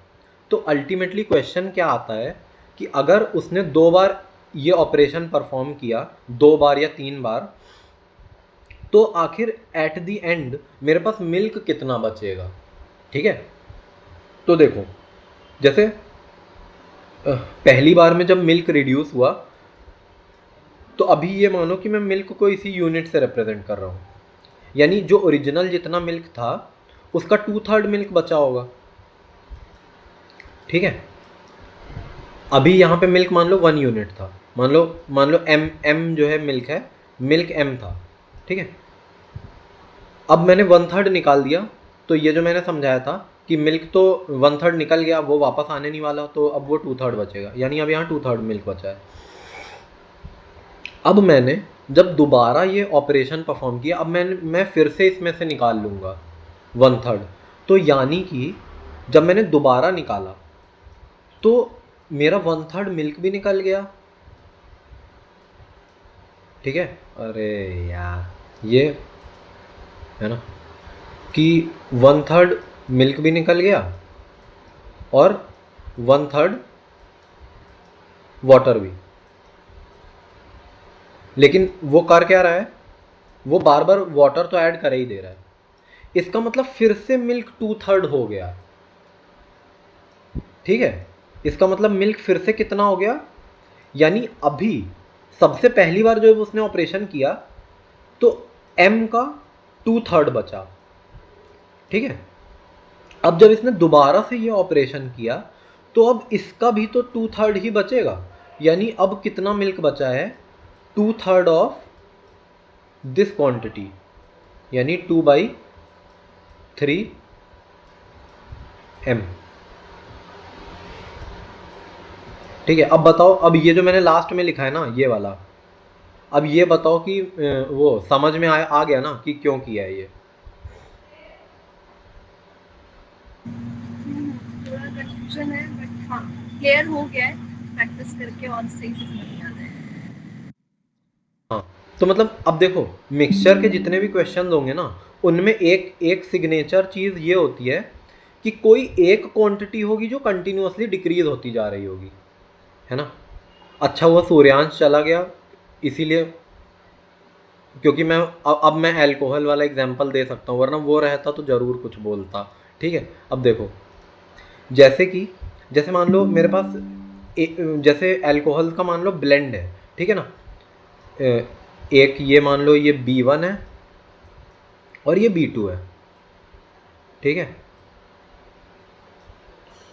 [SPEAKER 1] तो अल्टीमेटली क्वेश्चन क्या आता है कि अगर उसने 2 बार ये ऑपरेशन परफॉर्म किया, 2 बार या 3 बार, तो आखिर एट द एंड मेरे पास मिल्क कितना बचेगा, ठीक है। तो देखो जैसे पहली बार में जब मिल्क रिड्यूस हुआ, तो अभी ये मानो कि मैं मिल्क को इसी यूनिट से रिप्रेजेंट कर रहा हूँ, यानी जो ओरिजिनल जितना मिल्क था उसका 2/3 मिल्क बचा होगा, ठीक है। अभी यहाँ पे मिल्क मान लो 1 यूनिट था, मान लो एम जो है मिल्क है, मिल्क एम था, ठीक है। अब मैंने 1/3 निकाल दिया, तो ये जो मैंने समझाया था कि मिल्क तो 1/3 निकल गया, वो वापस आने नहीं वाला, तो अब वो 2/3 बचेगा, यानी अब यहाँ 2/3 मिल्क बचा है। अब मैंने जब दोबारा ये ऑपरेशन परफॉर्म किया, अब मैं फिर से इसमें से निकाल लूँगा 1/3, तो यानी कि जब मैंने दोबारा निकाला तो मेरा 1/3 मिल्क भी निकल गया, ठीक है। अरे यार ये है ना कि 1/3 मिल्क भी निकल गया और 1/3 वाटर भी, लेकिन वो कर क्या रहा है, वो बार बार वाटर तो ऐड कर ही दे रहा है, इसका मतलब फिर से मिल्क 2/3 हो गया, ठीक है। इसका मतलब मिल्क फिर से कितना हो गया, यानी अभी सबसे पहली बार जब उसने ऑपरेशन किया तो m का 2/3 बचा, ठीक है। अब जब इसने दोबारा से ये ऑपरेशन किया तो अब इसका भी तो 2/3 ही बचेगा, यानी अब कितना मिल्क बचा है, 2/3 ऑफ दिस क्वांटिटी, यानी 2/3 m, ठीक है। अब बताओ, अब ये जो मैंने लास्ट में लिखा है ना ये वाला, अब ये बताओ कि वो समझ में आ गया ना कि क्यों किया है ये।
[SPEAKER 2] थोड़ा कंफ्यूजन है बट हाँ क्लियर हो गया है, प्रैक्टिस करके और सही से समझ में आ रहा है।
[SPEAKER 1] हाँ तो मतलब अब देखो मिक्सचर के जितने भी क्वेश्चन होंगे ना उनमें एक सिग्नेचर चीज़ ये होती है कि कोई एक क्वांटिटी होगी जो कंटिन्यूअसली डिक्रीज होती जा रही होगी, है ना। अच्छा हुआ सूर्यांश चला गया, इसीलिए, क्योंकि मैं अब मैं अल्कोहल वाला एग्जांपल दे सकता हूँ, वरना वो रहता तो ज़रूर कुछ बोलता, ठीक है। अब देखो जैसे मान लो मेरे पास जैसे अल्कोहल का मान लो ब्लेंड है, ठीक है ना, एक ये मान लो ये B1 है और ये B2 है, ठीक है।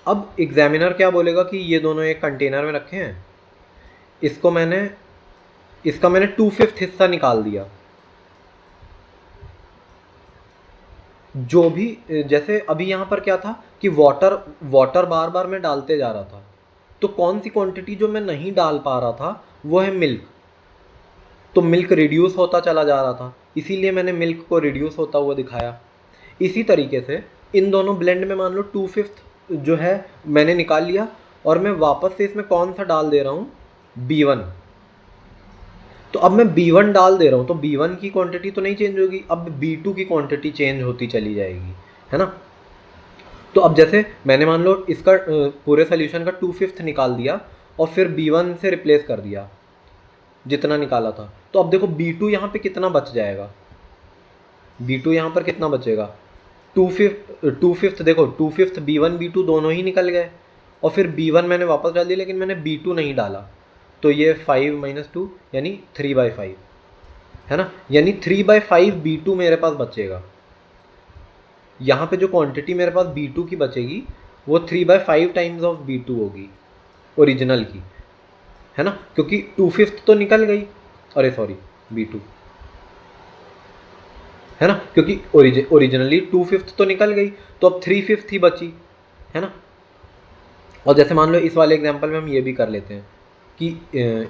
[SPEAKER 1] अब एग्जामिनर क्या बोलेगा कि ये दोनों एक कंटेनर में रखे हैं, इसका मैंने 2/5 हिस्सा निकाल दिया, जो भी जैसे अभी यहाँ पर क्या था कि वाटर बार बार मैं डालते जा रहा था, तो कौन सी क्वांटिटी जो मैं नहीं डाल पा रहा था वो है मिल्क, तो मिल्क रिड्यूस होता चला जा रहा था, इसीलिए मैंने मिल्क को रिड्यूस होता हुआ दिखाया। इसी तरीके से इन दोनों ब्लेंड में मान लो 2/5 जो है मैंने निकाल लिया और मैं वापस से इसमें कौन सा डाल दे रहा हूँ, B1, तो अब मैं B1 डाल दे रहा हूँ तो B1 की क्वांटिटी तो नहीं चेंज होगी, अब B2 की क्वांटिटी चेंज होती चली जाएगी, है ना। तो अब जैसे मैंने मान लो इसका पूरे सोल्यूशन का 2/5 निकाल दिया और फिर B1 से रिप्लेस कर दिया, जितना निकाला था। तो अब देखो B2 यहाँ पे कितना बच जाएगा, B2 यहाँ पर कितना बचेगा, 2/5 देखो 2/5 B1 B2 दोनों ही निकल गए, और फिर B1 मैंने वापस डाल दिया लेकिन मैंने B2 नहीं डाला, तो ये 5 - 2 यानी 3/5 है ना, यानी 3/5 B2 मेरे पास बचेगा। यहाँ पे जो क्वांटिटी मेरे पास B2 की बचेगी वो 3/5 टाइम्स ऑफ B2 होगी ओरिजिनल की, है ना, क्योंकि 2/5 तो निकल गई, अरे सॉरी B2 है ना, क्योंकि ओरिजिनली 2/5 तो निकल गई, तो अब 3/5 ही बची, है ना। और जैसे मान लो इस वाले एग्जांपल में हम ये भी कर लेते हैं कि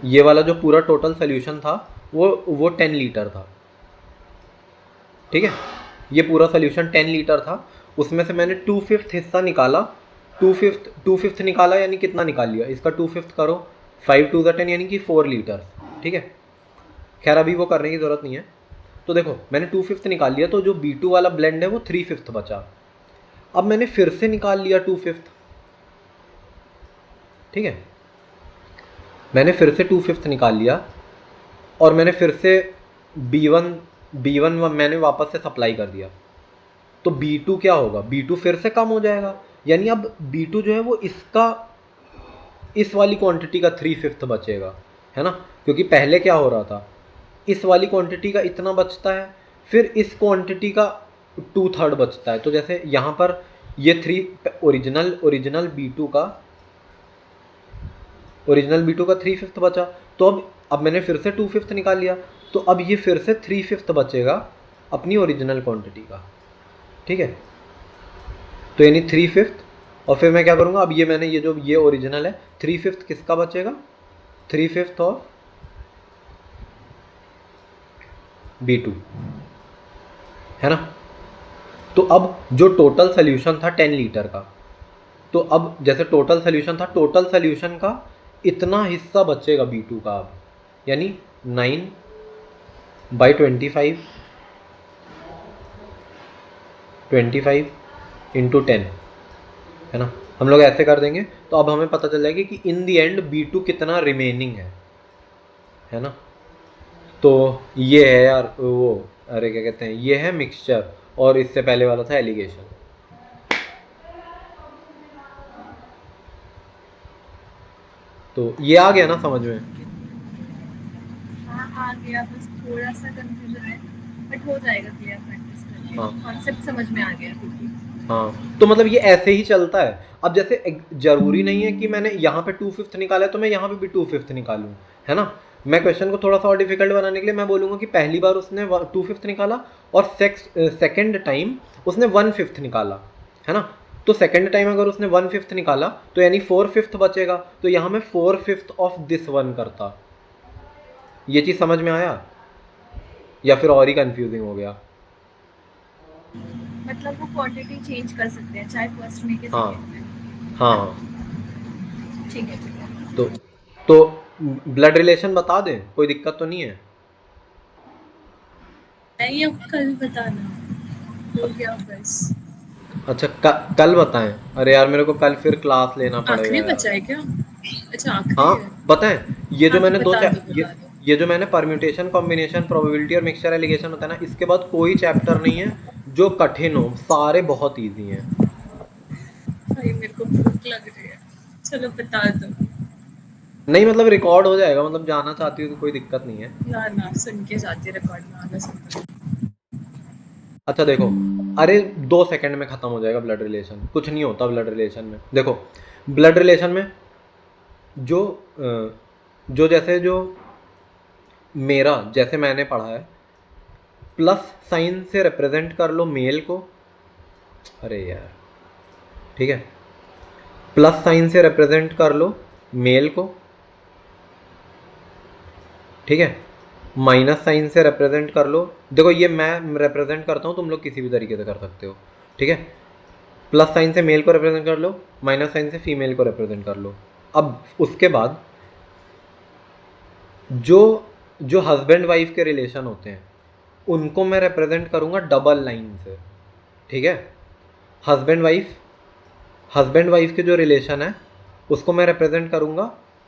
[SPEAKER 1] ये वाला जो पूरा टोटल सोल्यूशन था वो 10 लीटर था, ठीक है, ये पूरा सोल्यूशन 10 लीटर था, उसमें से मैंने 2/5 हिस्सा निकाला, 2/5 निकाला यानी कितना निकाल लिया, इसका 2/5 करो, 5 2 10 यानी कि 4 लीटर, ठीक है। खैर अभी वो करने की ज़रूरत नहीं है। तो देखो मैंने 2/5 निकाल लिया, तो जो B2 वाला ब्लेंड है वो 3/5 बचा। अब मैंने फिर से निकाल लिया 2/5, ठीक है, मैंने फिर से 2/5 निकाल लिया और मैंने फिर से B1 मैंने वापस से सप्लाई कर दिया, तो B2 क्या होगा, B2 फिर से कम हो जाएगा, यानी अब B2 जो है वो इसका इस वाली क्वांटिटी का 3/5 बचेगा, है ना, क्योंकि पहले क्या हो रहा था, इस वाली क्वांटिटी का इतना बचता है, फिर इस क्वांटिटी का 2/3 बचता है। तो जैसे यहाँ पर ये 3 ओरिजिनल B2 का 3/5 बचा, तो अब मैंने फिर से 2/5 निकाल लिया, तो अब ये फिर से 3/5 बचेगा अपनी ओरिजिनल क्वांटिटी का, ठीक है, तो यानी 3/5, और फिर मैं क्या करूँगा, अब ये मैंने ये ओरिजिनल है, 3/5 किसका बचेगा, 3/5 ऑफ B2, है ना। तो अब जो टोटल सोल्यूशन था 10 लीटर का, तो अब जैसे टोटल सोल्यूशन का इतना हिस्सा बचेगा B2 का अब, यानी 9/25 इंटू 10, है ना, हम लोग ऐसे कर देंगे, तो अब हमें पता चल जाएगा कि इन दी एंड B2 कितना रिमेनिंग है ना। तो ये है यार वो, अरे क्या कहते हैं, ये है मिक्सचर, और इससे पहले वाला था एलिगेशन। तो ये आ गया ना समझ में।
[SPEAKER 2] हाँ आ गया, बस थोड़ा सा कंफ्यूजन है बट हो जाएगा क्लियर प्रैक्टिस करके।
[SPEAKER 1] हाँ।
[SPEAKER 2] कॉन्सेप्ट समझ में आ गया क्योंकि
[SPEAKER 1] हाँ, तो मतलब ये ऐसे ही चलता है। अब जैसे जरूरी नहीं है कि मैंने यहाँ पे 2/5 निकाला है तो मैं यहाँ पे भी 2/5 निकालूं, है ना। मैं क्वेश्चन को थोड़ा सा और डिफिकल्ट बनाने के लिए मैं बोलूँगा कि पहली बार उसने 2/5 निकाला और सेकेंड टाइम उसने 1/5 निकाला, है ना। तो सेकेंड टाइम अगर उसने 1/5 निकाला तो यानी 4/5 बचेगा, तो यहाँ मैं 4/5 ऑफ दिस 1 करता। ये चीज़ समझ में आया या फिर और ही कंफ्यूजिंग हो गया?
[SPEAKER 2] मतलब वो क्वांटिटी चेंज कर सकते हैं चाहे फर्स्ट में के
[SPEAKER 1] हाँ।
[SPEAKER 2] सेकंड में।
[SPEAKER 1] हाँ,
[SPEAKER 2] ठीक है।
[SPEAKER 1] तो ब्लड रिलेशन बता दें, कोई दिक्कत तो नहीं है?
[SPEAKER 2] नहीं अब कल बताना, हो गया बस।
[SPEAKER 1] अच्छा कल बताएं? अरे यार मेरे को कल फिर क्लास लेना पड़ेगा
[SPEAKER 2] आखिरी
[SPEAKER 1] यार।
[SPEAKER 2] बचा है क्या? अच्छा आखिरी
[SPEAKER 1] हाँ
[SPEAKER 2] है।
[SPEAKER 1] बताएं, ये जो
[SPEAKER 2] हाँ,
[SPEAKER 1] मैंने
[SPEAKER 2] बता दो।
[SPEAKER 1] ये जो मैंने परम्यूटेशन, कॉम्बिनेशन, प्रोबेबिलिटी और मिक्सचर एलिगेशन होता है ना, इसके बाद कोई चैप्टर नहीं है जो कठिन हो, सारे बहुत इजी हैं।
[SPEAKER 2] भाई मेरे को भूख लग रही है, चलो बता दो।
[SPEAKER 1] नहीं मतलब रिकॉर्ड हो जाएगा, मतलब जाना चाहती हो तो कोई दिक्कत नहीं है।
[SPEAKER 2] ना ना सुन के जाती रिकॉर्ड में आना सुनता।
[SPEAKER 1] अच्छा देखो, अरे 2 सेकंड में ख़त्म हो जाएगा ब्लड रिलेशन, कुछ नहीं होता ब्लड रिलेशन में। देखो ब्लड रिलेशन में जो मेरा जैसे मैंने पढ़ा है, प्लस साइन से रिप्रेजेंट कर लो मेल को, अरे यार ठीक है, प्लस साइन से रिप्रेजेंट कर लो मेल को, ठीक है, माइनस साइन से रिप्रेजेंट कर लो, देखो ये मैं रिप्रेजेंट करता हूँ, तुम लोग किसी भी तरीके से कर सकते हो, ठीक है। प्लस साइन से मेल को रिप्रेजेंट कर लो, माइनस साइन से फीमेल को रिप्रेजेंट कर लो। अब उसके बाद जो हस्बैंड वाइफ के रिलेशन होते हैं उनको मैं रिप्रेजेंट करूँगा डबल लाइन से, ठीक है। हस्बैंड वाइफ के जो रिलेशन है उसको मैं रिप्रेजेंट करूँगा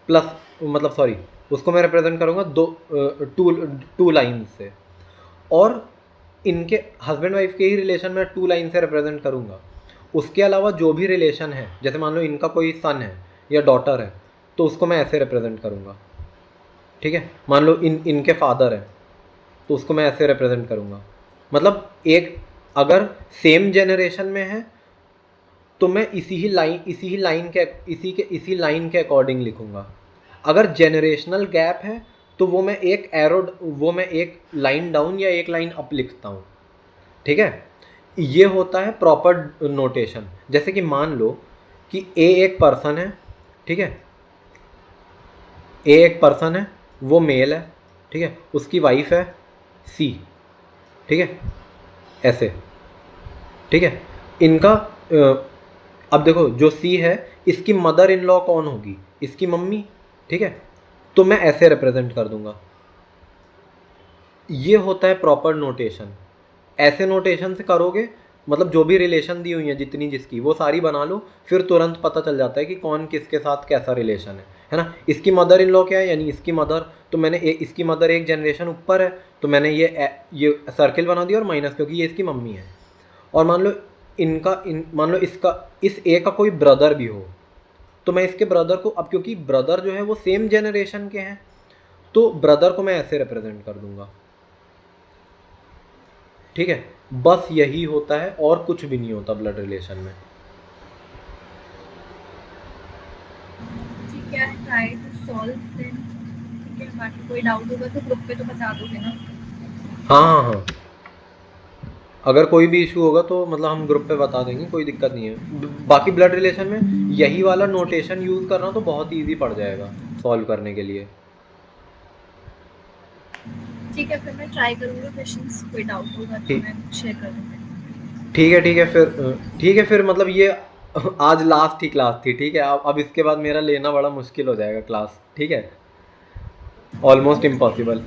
[SPEAKER 1] प्लस, मतलब सॉरी, उसको मैं रिप्रेजेंट करूँगा टू लाइन से, और इनके हस्बैंड वाइफ के ही रिलेशन में 2 लाइन से रिप्रेजेंट करूँगा। उसके अलावा जो भी रिलेशन है, जैसे मान लो इनका कोई सन है या डॉटर है, तो उसको मैं ऐसे रिप्रेजेंट करूँगा, ठीक है। मान लो इनके फादर है, तो उसको मैं ऐसे रिप्रेजेंट करूँगा। मतलब एक अगर सेम जनरेशन में है तो मैं इसी लाइन के अकॉर्डिंग लिखूँगा। अगर जनरेशनल गैप है तो वो मैं एक लाइन डाउन या एक लाइन अप लिखता हूँ, ठीक है। ये होता है प्रॉपर नोटेशन। जैसे कि मान लो कि ए एक पर्सन है, ठीक है, ए एक पर्सन है, वो मेल है, ठीक है, उसकी वाइफ है सी, ठीक है, ऐसे, ठीक है। इनका अब देखो जो सी है इसकी मदर इन लॉ कौन होगी, इसकी मम्मी, ठीक है, तो मैं ऐसे रिप्रेजेंट कर दूंगा। ये होता है प्रॉपर नोटेशन। ऐसे नोटेशन से करोगे मतलब जो भी रिलेशन दी हुई है जितनी जिसकी वो सारी बना लो, फिर तुरंत पता चल जाता है कि कौन किसके साथ कैसा रिलेशन है ना। इसकी मदर इन लॉ क्या है, यानी इसकी मदर, तो मैंने इसकी मदर एक जनरेशन ऊपर है तो मैंने ये सर्किल बना दिया और माइनस, क्योंकि ये इसकी मम्मी है। और मान लो इस ए का कोई ब्रदर भी हो तो मैं इसके ब्रदर को, अब क्योंकि ब्रदर जो है वो सेम जनरेशन के हैं तो ब्रदर को मैं ऐसे रिप्रेजेंट कर दूंगा, ठीक है। बस यही होता है और कुछ भी नहीं होता ब्लड रिलेशन में।
[SPEAKER 2] ठीक है, ट्राई टू सॉल्व देन। ठीक है, बाकी कोई डाउट होगा तो ग्रुप पे तो बता दोगे ना?
[SPEAKER 1] हाँ, अगर कोई भी इशू होगा तो मतलब हम ग्रुप पे बता देंगे, कोई दिक्कत नहीं है। बाकी ब्लड रिलेशन में यही वाला नोटेशन यूज़ करना तो बहुत ईजी पड़ जाएगा सॉल्व करने के लिए।
[SPEAKER 2] ठीक है, फिर मैं ट्राई करूँगा क्वेश्चंस, कोई डाउट होगा तो मैं शेयर कर दूँगी।
[SPEAKER 1] ठीक है फिर मतलब ये आज लास्ट ही क्लास थी, ठीक है। अब इसके बाद मेरा लेना बड़ा मुश्किल हो जाएगा क्लास, ठीक है, ऑलमोस्ट इम्पॉसिबल।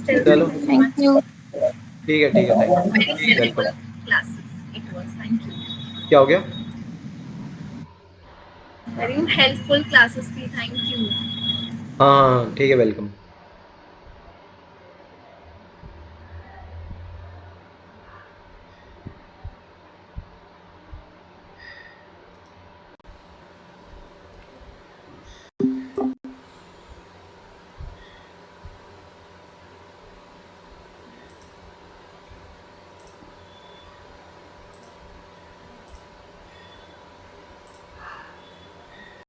[SPEAKER 1] चलो
[SPEAKER 4] थैंक यू।
[SPEAKER 1] ठीक है, thank you, welcome.
[SPEAKER 2] Classes it was, thank you.
[SPEAKER 1] क्या हो गया?
[SPEAKER 2] वेरी हेल्पफुल क्लासेस थी, थैंक यू।
[SPEAKER 1] हाँ ठीक है, वेलकम।